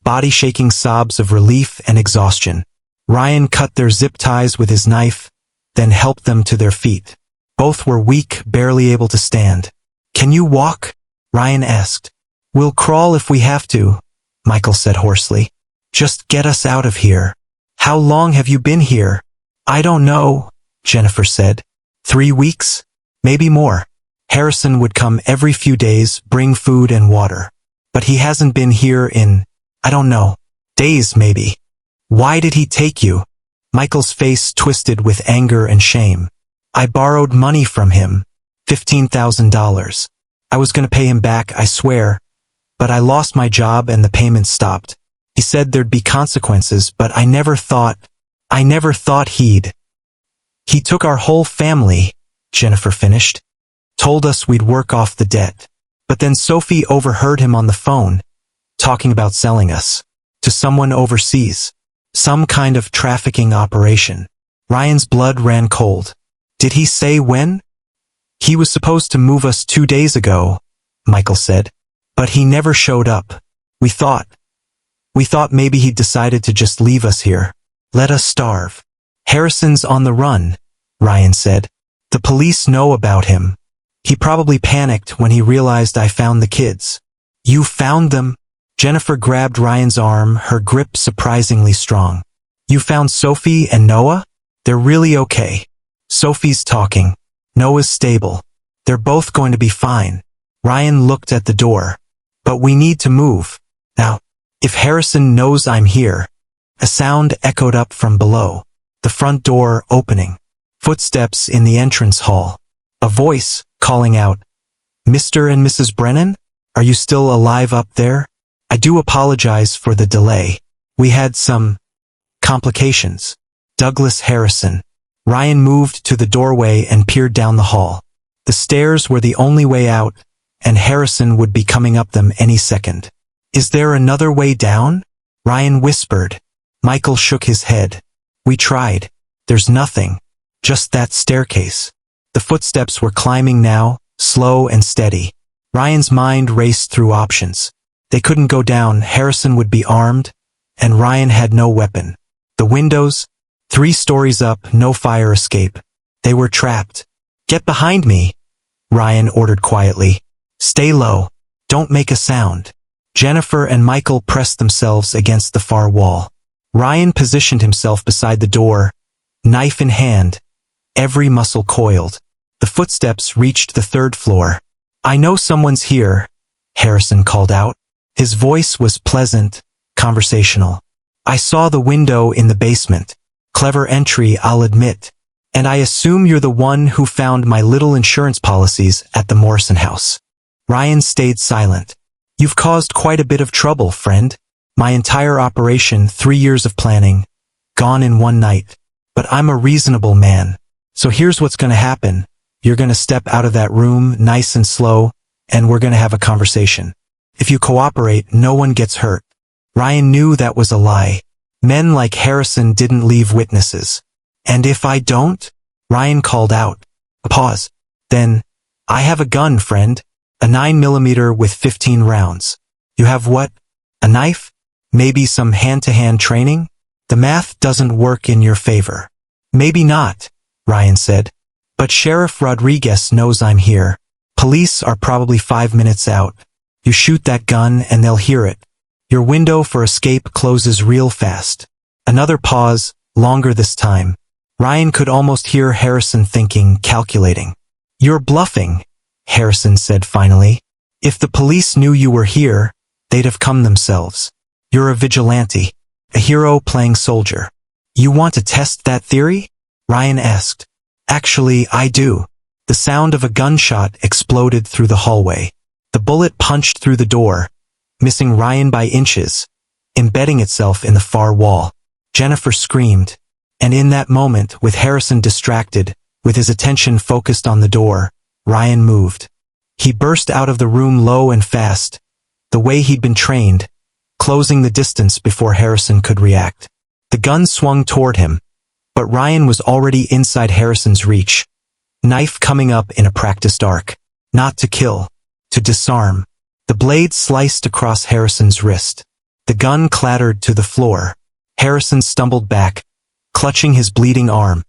Speaker 1: body-shaking sobs of relief and exhaustion. Ryan cut their zip ties with his knife, then helped them to their feet. Both were weak, barely able to stand. "Can you walk?" Ryan asked. "We'll crawl if we have to," Michael said hoarsely. "Just get us out of here." "How long have you been here?" "I don't know," Jennifer said. 3 weeks? Maybe more. Harrison would come every few days, bring food and water. But he hasn't been here in, I don't know, days maybe. Why did he take you? Michael's face twisted with anger and shame. I borrowed money from him. $15,000. I was going to pay him back, I swear. But I lost my job and the payments stopped. He said there'd be consequences, but I never thought he'd. He took our whole family, Jennifer finished. Told us we'd work off the debt. But then Sophie overheard him on the phone, talking about selling us to someone overseas. Some kind of trafficking operation. Ryan's blood ran cold. Did he say when? He was supposed to move us 2 days ago, Michael said. But he never showed up. We thought maybe he'd decided to just leave us here. Let us starve. Harrison's on the run, Ryan said. The police know about him. He probably panicked when he realized I found the kids. You found them? Jennifer grabbed Ryan's arm, her grip surprisingly strong. You found Sophie and Noah? They're really okay. Sophie's talking. Noah's stable. They're both going to be fine. Ryan looked at the door. But we need to move. Now, if Harrison knows I'm here. A sound echoed up from below. The front door opening. Footsteps in the entrance hall. A voice calling out, Mr. and Mrs. Brennan? Are you still alive up there? I do apologize for the delay. We had some complications. Douglas Harrison. Ryan moved to the doorway and peered down the hall. The stairs were the only way out, and Harrison would be coming up them any second. Is there another way down? Ryan whispered. Michael shook his head. We tried. There's nothing. Just that staircase. The footsteps were climbing now, slow and steady. Ryan's mind raced through options. They couldn't go down, Harrison would be armed, and Ryan had no weapon. The windows, 3 stories up, no fire escape. They were trapped. Get behind me, Ryan ordered quietly. Stay low. Don't make a sound. Jennifer and Michael pressed themselves against the far wall. Ryan positioned himself beside the door, knife in hand, every muscle coiled. The footsteps reached the 3rd floor. I know someone's here, Harrison called out. His voice was pleasant, conversational. I saw the window in the basement. Clever entry, I'll admit. And I assume you're the one who found my little insurance policies at the Morrison house. Ryan stayed silent. You've caused quite a bit of trouble, friend. My entire operation, 3 years of planning, gone in one night. But I'm a reasonable man. So here's what's going to happen. You're going to step out of that room nice and slow, and we're going to have a conversation. If you cooperate, no one gets hurt. Ryan knew that was a lie. Men like Harrison didn't leave witnesses. And if I don't? Ryan called out. A pause. Then, I have a gun, friend. A 9mm with 15 rounds. You have what? A knife? Maybe some hand-to-hand training? The math doesn't work in your favor. Maybe not, Ryan said. But Sheriff Rodriguez knows I'm here. Police are probably 5 minutes out. You shoot that gun and they'll hear it. Your window for escape closes real fast. Another pause, longer this time. Ryan could almost hear Harrison thinking, calculating. You're bluffing, Harrison said finally. If the police knew you were here, they'd have come themselves. You're a vigilante, a hero playing soldier. You want to test that theory? Ryan asked. Actually, I do. The sound of a gunshot exploded through the hallway. The bullet punched through the door, missing Ryan by inches, embedding itself in the far wall. Jennifer screamed, and in that moment, with Harrison distracted, with his attention focused on the door, Ryan moved. He burst out of the room low and fast, the way he'd been trained, closing the distance before Harrison could react. The gun swung toward him, but Ryan was already inside Harrison's reach. Knife coming up in a practiced arc. Not to kill, to disarm. The blade sliced across Harrison's wrist. The gun clattered to the floor. Harrison stumbled back, clutching his bleeding arm,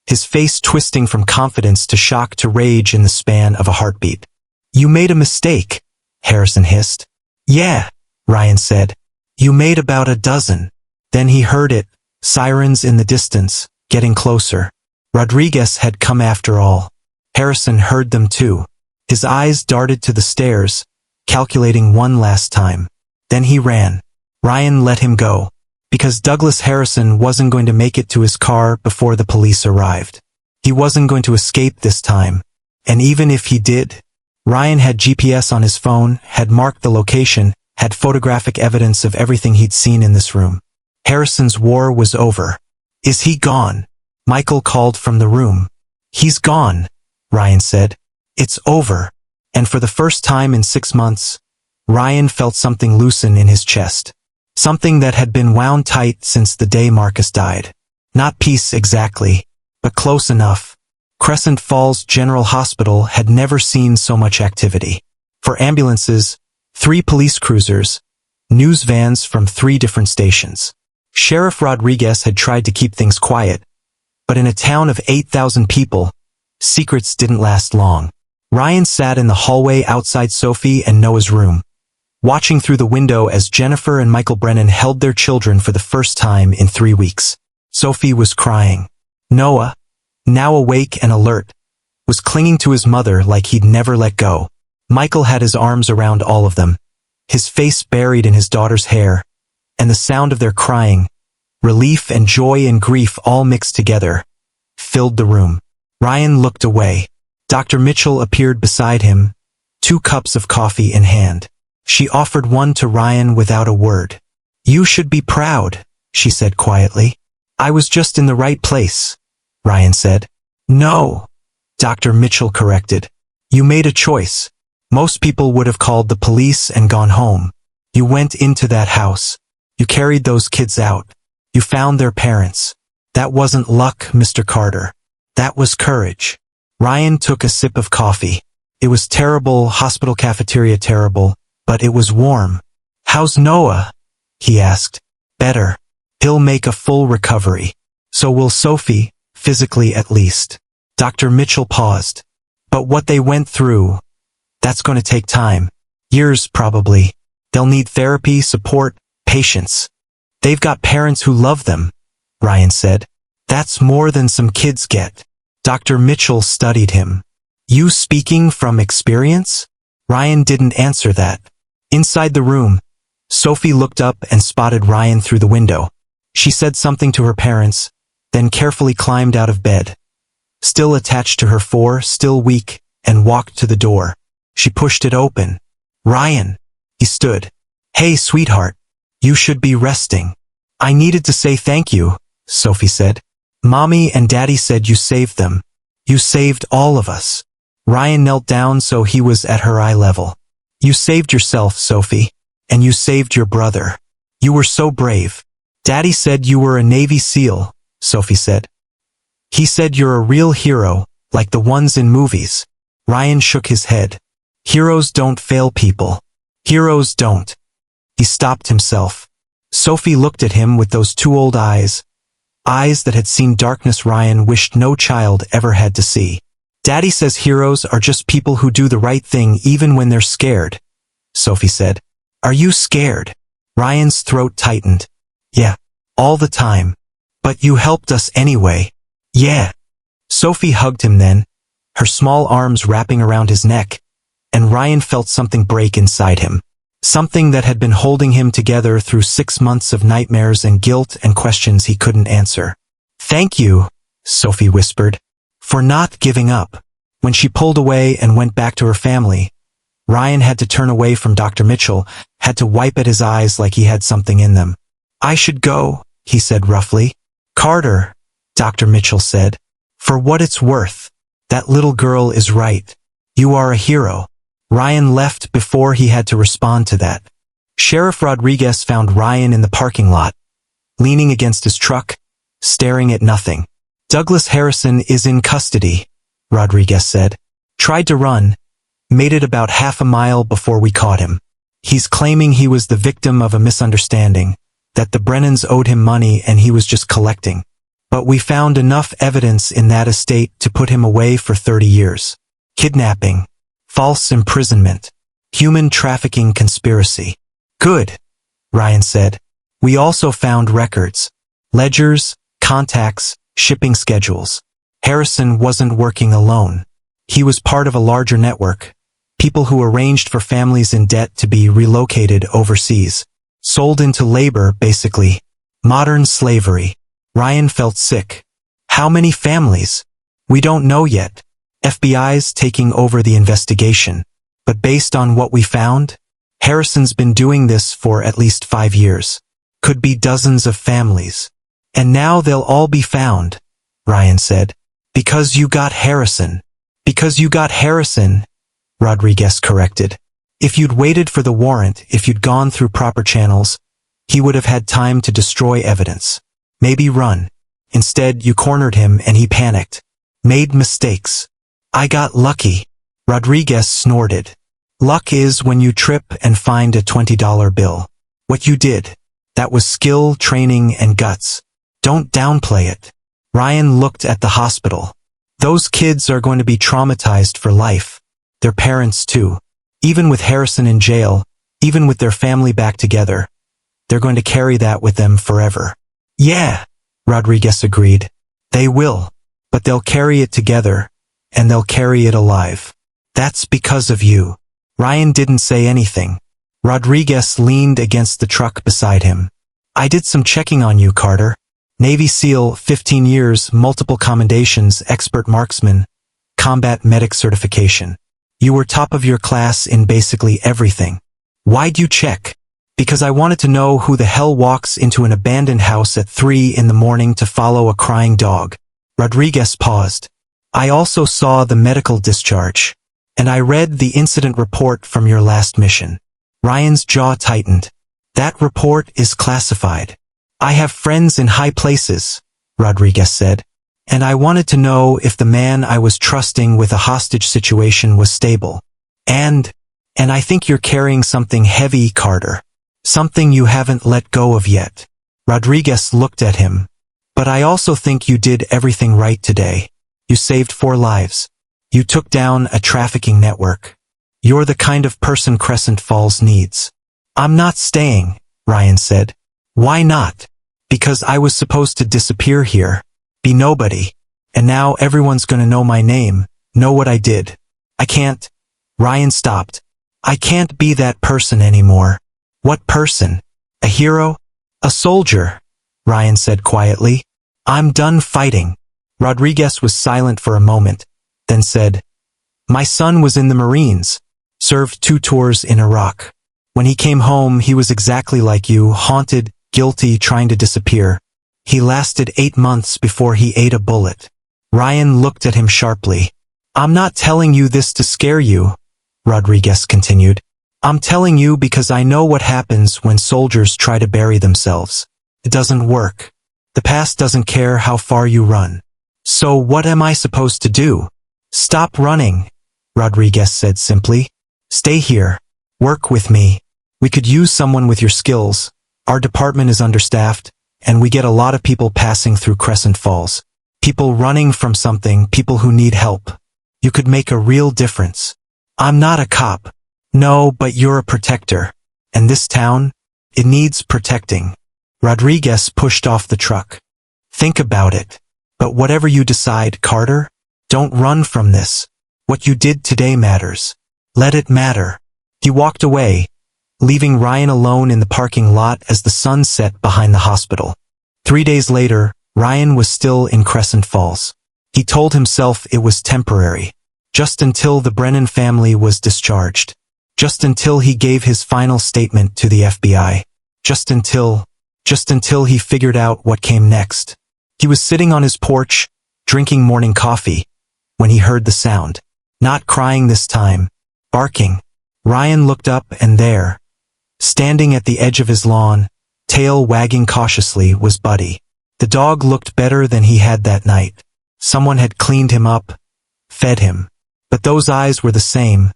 Speaker 1: his face twisting from confidence to shock to rage in the span of a heartbeat. You made a mistake, Harrison hissed. Yeah, Ryan said. You made about a dozen. Then he heard it, sirens in the distance, getting closer. Rodriguez had come after all. Harrison heard them too. His eyes darted to the stairs, calculating one last time. Then he ran. Ryan let him go, because Douglas Harrison wasn't going to make it to his car before the police arrived. He wasn't going to escape this time, and even if he did, Ryan had GPS on his phone, had marked the location, had photographic evidence of everything he'd seen in this room. Harrison's war was over. Is he gone? Michael called from the room. He's gone, Ryan said. It's over. And for the first time in 6 months, Ryan felt something loosen in his chest. Something that had been wound tight since the day Marcus died. Not peace exactly, but close enough. Crescent Falls General Hospital had never seen so much activity. For ambulances, 3 police cruisers, news vans from 3 different stations. Sheriff Rodriguez had tried to keep things quiet, but in a town of 8,000 people, secrets didn't last long. Ryan sat in the hallway outside Sophie and Noah's room, watching through the window as Jennifer and Michael Brennan held their children for the first time in 3 weeks. Sophie was crying. Noah, now awake and alert, was clinging to his mother like he'd never let go. Michael had his arms around all of them, his face buried in his daughter's hair, and the sound of their crying, relief and joy and grief all mixed together, filled the room. Ryan looked away. Dr. Mitchell appeared beside him, 2 cups of coffee in hand. She offered one to Ryan without a word. You should be proud, she said quietly. I was just in the right place, Ryan said. No, Dr. Mitchell corrected. You made a choice. Most people would have called the police and gone home. You went into that house. You carried those kids out. You found their parents. That wasn't luck, Mr. Carter. That was courage. Ryan took a sip of coffee. It was terrible, hospital cafeteria terrible, but it was warm. How's Noah? He asked. Better. He'll make a full recovery. So will Sophie, physically at least. Dr. Mitchell paused. But what they went through, that's going to take time. Years, probably. They'll need therapy, support, patience. They've got parents who love them, Ryan said. That's more than some kids get. Dr. Mitchell studied him. You speaking from experience? Ryan didn't answer that. Inside the room, Sophie looked up and spotted Ryan through the window. She said something to her parents, then carefully climbed out of bed. Still attached to her 4, still weak, and walked to the door. She pushed it open. Ryan. He stood. Hey, sweetheart. You should be resting. I needed to say thank you, Sophie said. Mommy and Daddy said you saved them. You saved all of us. Ryan knelt down so he was at her eye level. You saved yourself, Sophie. And you saved your brother. You were so brave. Daddy said you were a Navy SEAL, Sophie said. He said you're a real hero, like the ones in movies. Ryan shook his head. Heroes don't fail people. Heroes don't. He stopped himself. Sophie looked at him with those 2 old eyes that had seen darkness Ryan wished no child ever had to see. Daddy says heroes are just people who do the right thing even when they're scared, Sophie said. Are you scared? Ryan's throat tightened. Yeah, all the time. But you helped us anyway. Yeah. Sophie hugged him then, her small arms wrapping around his neck, and Ryan felt something break inside him. Something that had been holding him together through 6 months of nightmares and guilt and questions he couldn't answer. Thank you, Sophie whispered, for not giving up. When she pulled away and went back to her family, Ryan had to turn away from Dr. Mitchell, had to wipe at his eyes like he had something in them. I should go, he said roughly. Carter, Dr. Mitchell said. For what it's worth, that little girl is right. You are a hero. Ryan left before he had to respond to that. Sheriff Rodriguez found Ryan in the parking lot, leaning against his truck, staring at nothing. Douglas Harrison is in custody, Rodriguez said. Tried to run, made it about half a mile before we caught him. He's claiming he was the victim of a misunderstanding, that the Brennans owed him money and he was just collecting. But we found enough evidence in that estate to put him away for 30 years. Kidnapping, false imprisonment, human trafficking conspiracy. Good, Ryan said. We also found records, ledgers, contacts, shipping schedules. Harrison wasn't working alone. He was part of a larger network, People who arranged for families in debt to be relocated overseas. Sold into labor, basically. Modern slavery. Ryan felt sick. How many families? We don't know yet. FBI's taking over the investigation. But based on what we found, Harrison's been doing this for at least 5 years. Could be dozens of families. And now they'll all be found, Ryan said. Because you got Harrison. Because you got Harrison, Rodriguez corrected. If you'd waited for the warrant, if you'd gone through proper channels, he would have had time to destroy evidence. Maybe run. Instead, you cornered him and he panicked. Made mistakes. I got lucky. Rodriguez snorted. Luck is when you trip and find a $20 bill. What you did. That was skill, training, and guts. Don't downplay it. Ryan looked at the hospital. Those kids are going to be traumatized for life. Their parents too. Even with Harrison in jail, even with their family back together, they're going to carry that with them forever. Yeah, Rodriguez agreed. They will. But they'll carry it together, and they'll carry it alive. That's because of you. Ryan didn't say anything. Rodriguez leaned against the truck beside him. I did some checking on you, Carter. Navy SEAL, 15 years, multiple commendations, expert marksman, combat medic certification. You were top of your class in basically everything. Why'd you check? Because I wanted to know who the hell walks into an abandoned house at 3 in the morning to follow a crying dog. Rodriguez paused. I also saw the medical discharge. And I read the incident report from your last mission. Ryan's jaw tightened. That report is classified. I have friends in high places, Rodriguez said. And I wanted to know if the man I was trusting with a hostage situation was stable. And I think you're carrying something heavy, Carter. Something you haven't let go of yet. Rodriguez looked at him. But I also think you did everything right today. You saved 4 lives. You took down a trafficking network. You're the kind of person Crescent Falls needs. I'm not staying, Ryan said. Why not? Because I was supposed to disappear here. Be nobody. And now everyone's gonna know my name, know what I did. I can't. Ryan stopped. I can't be that person anymore. What person? A hero? A soldier? Ryan said quietly. I'm done fighting. Rodriguez was silent for a moment, then said, My son was in the Marines, served 2 tours in Iraq. When he came home, he was exactly like you, haunted, guilty, trying to disappear. He lasted 8 months before he ate a bullet. Ryan looked at him sharply. I'm not telling you this to scare you, Rodriguez continued. I'm telling you because I know what happens when soldiers try to bury themselves. It doesn't work. The past doesn't care how far you run. So what am I supposed to do? Stop running, Rodriguez said simply. Stay here. Work with me. We could use someone with your skills. Our department is understaffed, and we get a lot of people passing through Crescent Falls. People running from something, people who need help. You could make a real difference. I'm not a cop. No, but you're a protector. And this town, it needs protecting. Rodriguez pushed off the truck. Think about it. But whatever you decide, Carter, don't run from this. What you did today matters. Let it matter. He walked away, leaving Ryan alone in the parking lot as the sun set behind the hospital. 3 days later, Ryan was still in Crescent Falls. He told himself it was temporary, just until the Brennan family was discharged, just until he gave his final statement to the FBI, just until he figured out what came next. He was sitting on his porch, drinking morning coffee, when he heard the sound. Not crying this time, barking. Ryan looked up and there, standing at the edge of his lawn, tail wagging cautiously, was Buddy. The dog looked better than he had that night. Someone had cleaned him up, fed him. But those eyes were the same.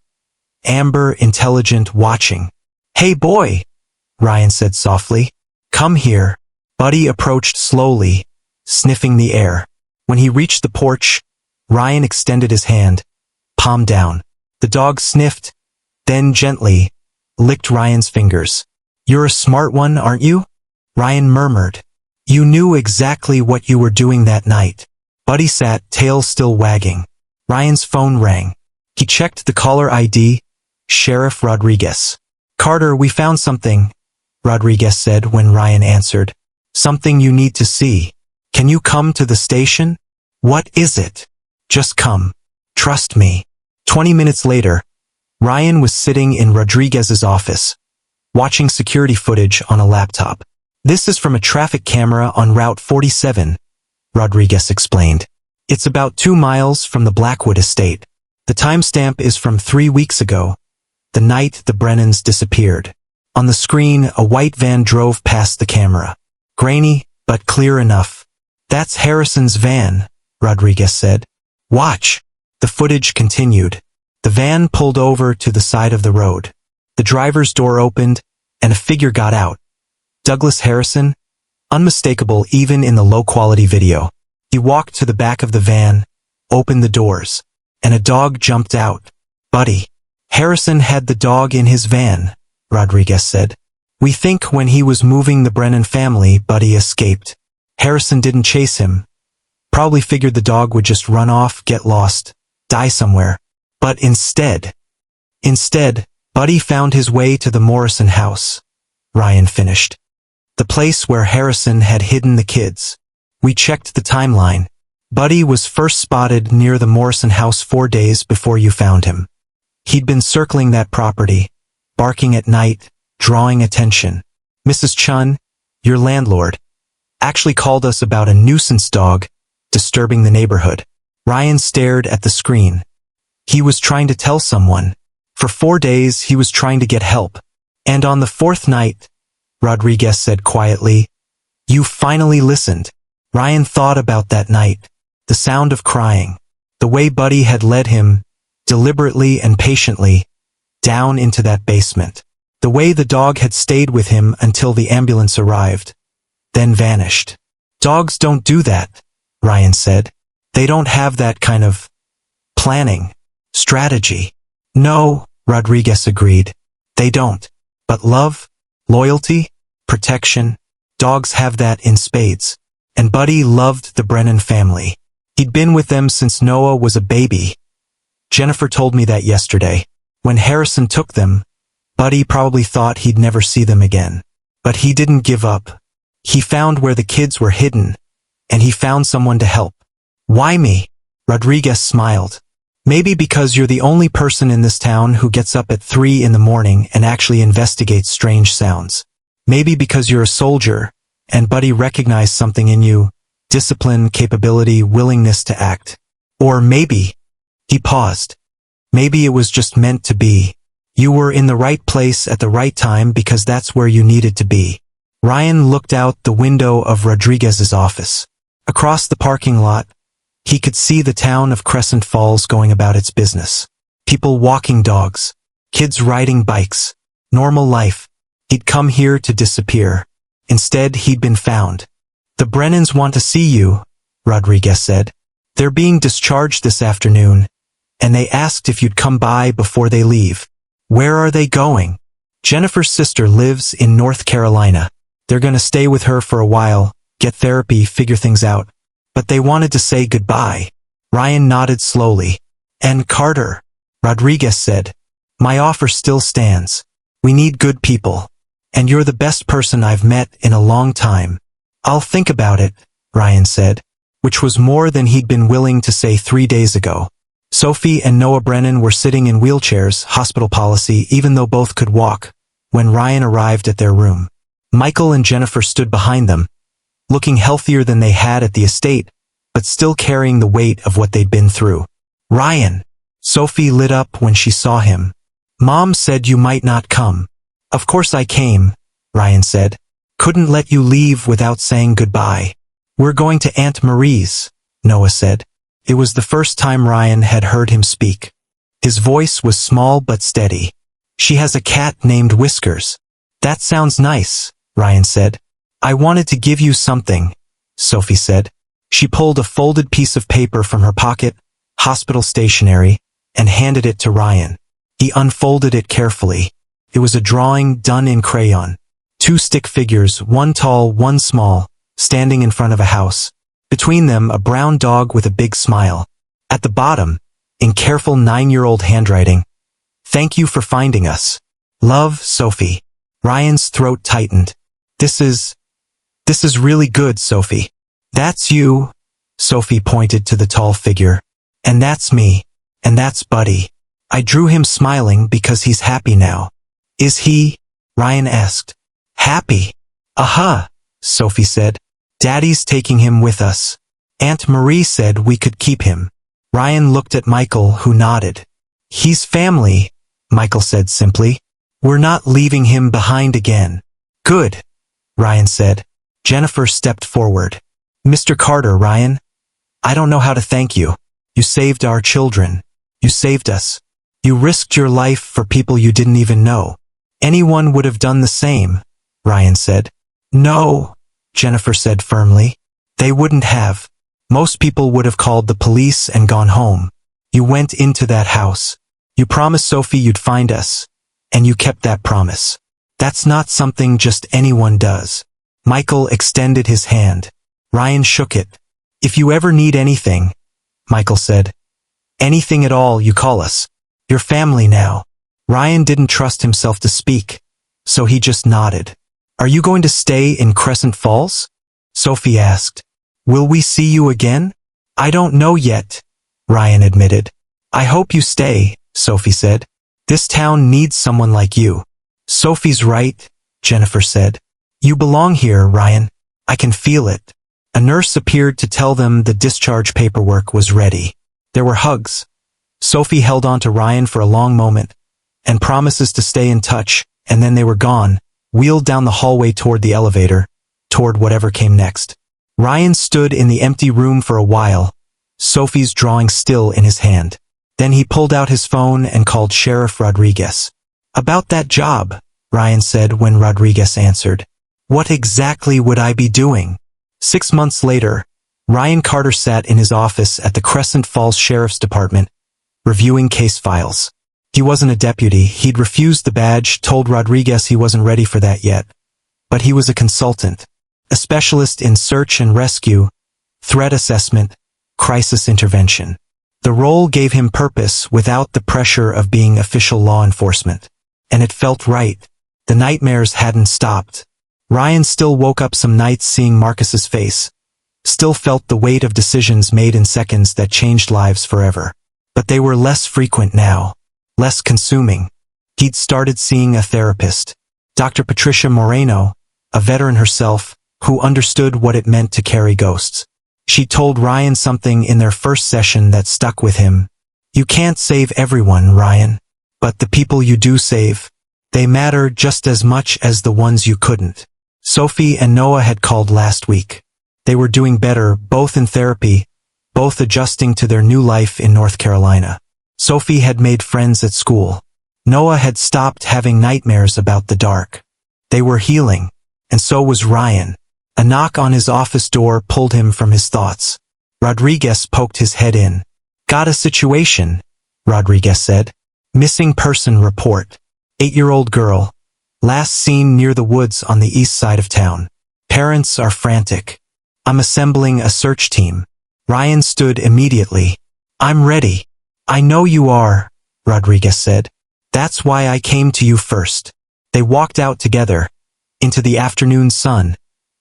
Speaker 1: Amber, intelligent, watching. Hey boy, Ryan said softly. Come here. Buddy approached slowly, sniffing the air. When he reached the porch, Ryan extended his hand, palm down. The dog sniffed, then gently licked Ryan's fingers. You're a smart one, aren't you? Ryan murmured. You knew exactly what you were doing that night. Buddy sat, tail still wagging. Ryan's phone rang. He checked the caller ID, Sheriff Rodriguez. Carter, we found something, Rodriguez said when Ryan answered. Something you need to see. Can you come to the station? What is it? Just come. Trust me. 20 minutes later, Ryan was sitting in Rodriguez's office, watching security footage on a laptop. This is from a traffic camera on Route 47, Rodriguez explained. It's about 2 miles from the Blackwood estate. The timestamp is from 3 weeks ago, the night the Brennans disappeared. On the screen, a white van drove past the camera. Grainy, but clear enough. That's Harrison's van, Rodriguez said. Watch. The footage continued. The van pulled over to the side of the road. The driver's door opened, and a figure got out. Douglas Harrison, unmistakable even in the low-quality video. He walked to the back of the van, opened the doors, and a dog jumped out. Buddy. Harrison had the dog in his van, Rodriguez said. We think when he was moving the Brennan family, Buddy escaped. Harrison didn't chase him. Probably figured the dog would just run off, get lost, die somewhere. But instead, Buddy found his way to the Morrison house, Ryan finished. The place where Harrison had hidden the kids. We checked the timeline. Buddy was first spotted near the Morrison house 4 days before you found him. He'd been circling that property, barking at night, drawing attention. Mrs. Chun, your landlord, actually called us about a nuisance dog disturbing the neighborhood. Ryan stared at the screen. He was trying to tell someone. For 4 days he was trying to get help. And on the 4th night, Rodriguez said quietly, you finally listened. Ryan thought about that night, the sound of crying, the way Buddy had led him, deliberately and patiently, down into that basement. The way the dog had stayed with him until the ambulance arrived, then vanished. Dogs don't do that, Ryan said. They don't have that kind of planning, strategy. No, Rodriguez agreed. They don't. But love, loyalty, protection, dogs have that in spades. And Buddy loved the Brennan family. He'd been with them since Noah was a baby. Jennifer told me that yesterday. When Harrison took them, Buddy probably thought he'd never see them again. But he didn't give up. He found where the kids were hidden, and he found someone to help. Why me? Rodriguez smiled. Maybe because you're the only person in this town who gets up at 3 in the morning and actually investigates strange sounds. Maybe because you're a soldier, and Buddy recognized something in you, discipline, capability, willingness to act. Or maybe, he paused. Maybe it was just meant to be. You were in the right place at the right time because that's where you needed to be. Ryan looked out the window of Rodriguez's office. Across the parking lot, he could see the town of Crescent Falls going about its business. People walking dogs, kids riding bikes, normal life. He'd come here to disappear. Instead, he'd been found. The Brennans want to see you, Rodriguez said. They're being discharged this afternoon, and they asked if you'd come by before they leave. Where are they going? Jennifer's sister lives in North Carolina. They're gonna stay with her for a while, get therapy, figure things out. But they wanted to say goodbye. Ryan nodded slowly. And Carter, Rodriguez said, my offer still stands. We need good people. And you're the best person I've met in a long time. I'll think about it, Ryan said, which was more than he'd been willing to say 3 days ago. Sophie and Noah Brennan were sitting in wheelchairs, hospital policy, even though both could walk, when Ryan arrived at their room. Michael and Jennifer stood behind them, looking healthier than they had at the estate, but still carrying the weight of what they'd been through. Ryan! Sophie lit up when she saw him. Mom said you might not come. Of course I came, Ryan said. Couldn't let you leave without saying goodbye. We're going to Aunt Marie's, Noah said. It was the first time Ryan had heard him speak. His voice was small but steady. She has a cat named Whiskers. That sounds nice, Ryan said. I wanted to give you something, Sophie said. She pulled a folded piece of paper from her pocket, hospital stationery, and handed it to Ryan. He unfolded it carefully. It was a drawing done in crayon. 2 stick figures, one tall, one small, standing in front of a house. Between them, a brown dog with a big smile. At the bottom, in careful 9-year-old handwriting, Thank you for finding us. Love, Sophie. Ryan's throat tightened. This is really good, Sophie. That's you. Sophie pointed to the tall figure. And that's me. And that's Buddy. I drew him smiling because he's happy now. Is he? Ryan asked. Happy? Aha, Sophie said. Daddy's taking him with us. Aunt Marie said we could keep him. Ryan looked at Michael, who nodded. He's family, Michael said simply. We're not leaving him behind again. Good, Ryan said. Jennifer stepped forward. Mr. Carter, Ryan. I don't know how to thank you. You saved our children. You saved us. You risked your life for people you didn't even know. Anyone would have done the same, Ryan said. No, Jennifer said firmly. They wouldn't have. Most people would have called the police and gone home. You went into that house. You promised Sophie you'd find us. And you kept that promise. That's not something just anyone does. Michael extended his hand. Ryan shook it. If you ever need anything, Michael said. Anything at all, you call us. You're family now. Ryan didn't trust himself to speak, so he just nodded. Are you going to stay in Crescent Falls? Sophie asked. Will we see you again? I don't know yet, Ryan admitted. I hope you stay, Sophie said. This town needs someone like you. Sophie's right, Jennifer said. You belong here, Ryan. I can feel it. A nurse appeared to tell them the discharge paperwork was ready. There were hugs. Sophie held on to Ryan for a long moment, and promises to stay in touch, and then they were gone, wheeled down the hallway toward the elevator, toward whatever came next. Ryan stood in the empty room for a while, Sophie's drawing still in his hand. Then he pulled out his phone and called Sheriff Rodriguez. About that job, Ryan said when Rodriguez answered. What exactly would I be doing? 6 months later, Ryan Carter sat in his office at the Crescent Falls Sheriff's Department, reviewing case files. He wasn't a deputy, he'd refused the badge, told Rodriguez he wasn't ready for that yet. But he was a consultant, a specialist in search and rescue, threat assessment, crisis intervention. The role gave him purpose without the pressure of being official law enforcement. And it felt right. The nightmares hadn't stopped. Ryan still woke up some nights seeing Marcus's face. Still felt the weight of decisions made in seconds that changed lives forever. But they were less frequent now. Less consuming. He'd started seeing a therapist. Dr. Patricia Moreno, a veteran herself, who understood what it meant to carry ghosts. She told Ryan something in their first session that stuck with him. You can't save everyone, Ryan. But the people you do save, they matter just as much as the ones you couldn't. Sophie and Noah had called last week. They were doing better, both in therapy, both adjusting to their new life in North Carolina. Sophie had made friends at school. Noah had stopped having nightmares about the dark. They were healing, and so was Ryan. A knock on his office door pulled him from his thoughts. Rodriguez poked his head in. Got a situation, Rodriguez said. Missing person report. 8-year-old girl. Last seen near the woods on the east side of town. Parents are frantic. I'm assembling a search team. Ryan stood immediately. I'm ready. I know you are, Rodriguez said. That's why I came to you first. They walked out together, into the afternoon sun,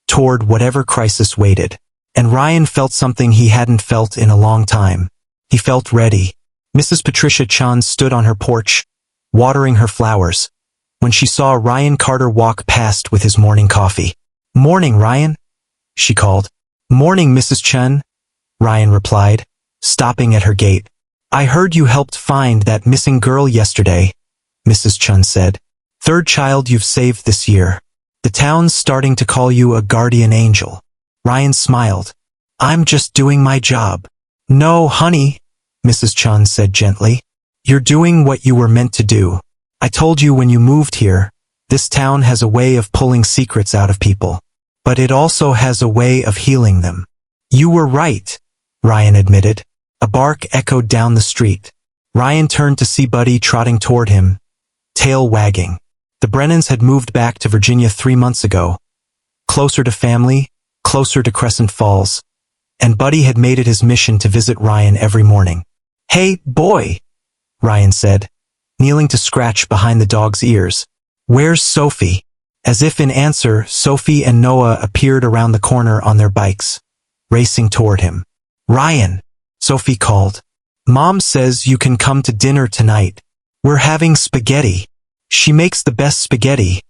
Speaker 1: toward whatever crisis waited. And Ryan felt something he hadn't felt in a long time. He felt ready. Mrs. Patricia Chun stood on her porch, watering her flowers, when she saw Ryan Carter walk past with his morning coffee. Morning, Ryan, she called. Morning, Mrs. Chun, Ryan replied, stopping at her gate. I heard you helped find that missing girl yesterday, Mrs. Chun said. 3rd child you've saved this year. The town's starting to call you a guardian angel. Ryan smiled. I'm just doing my job. No, honey, Mrs. Chun said gently. You're doing what you were meant to do. I told you when you moved here, this town has a way of pulling secrets out of people. But it also has a way of healing them. You were right, Ryan admitted. A bark echoed down the street. Ryan turned to see Buddy trotting toward him, tail wagging. The Brennans had moved back to Virginia 3 months ago. Closer to family, closer to Crescent Falls. And Buddy had made it his mission to visit Ryan every morning. Hey, boy, Ryan said, kneeling to scratch behind the dog's ears. "Where's Sophie?" As if in answer, Sophie and Noah appeared around the corner on their bikes, racing toward him. "Ryan," Sophie called. "Mom says you can come to dinner tonight. We're having spaghetti. She makes the best spaghetti,"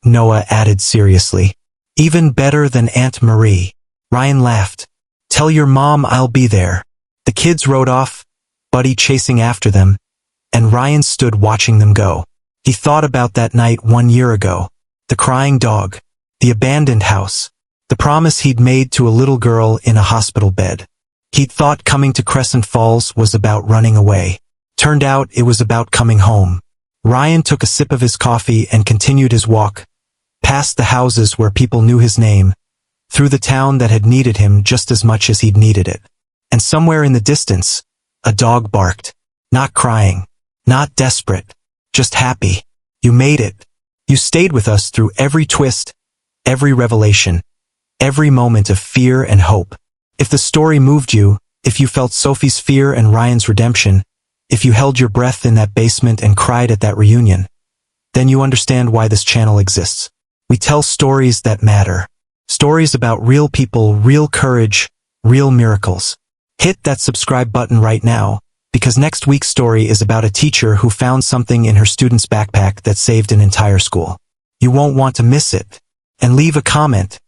Speaker 1: Noah added seriously. "Even better than Aunt Marie." Ryan laughed. "Tell your mom I'll be there." The kids rode off, Buddy chasing after them, and Ryan stood watching them go. He thought about that night 1 year ago. The crying dog, the abandoned house, the promise he'd made to a little girl in a hospital bed. He'd thought coming to Crescent Falls was about running away. Turned out it was about coming home. Ryan took a sip of his coffee and continued his walk, past the houses where people knew his name, through the town that had needed him just as much as he'd needed it. And somewhere in the distance, a dog barked. Not crying, not desperate, just happy. "You made it. You stayed with us through every twist, every revelation, every moment of fear and hope." If the story moved you, if you felt Sophie's fear and Ryan's redemption, if you held your breath in that basement and cried at that reunion, then you understand why this channel exists. We tell stories that matter. Stories about real people, real courage, real miracles. Hit that subscribe button right now, because next week's story is about a teacher who found something in her student's backpack that saved an entire school. You won't want to miss it. And leave a comment.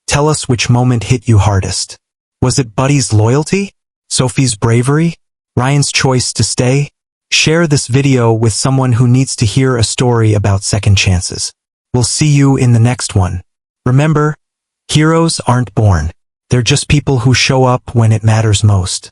Speaker 1: Tell us which moment hit you hardest. Was it Buddy's loyalty? Sophie's bravery? Ryan's choice to stay? Share this video with someone who needs to hear a story about second chances. We'll see you in the next one. Remember, heroes aren't born. They're just people who show up when it matters most.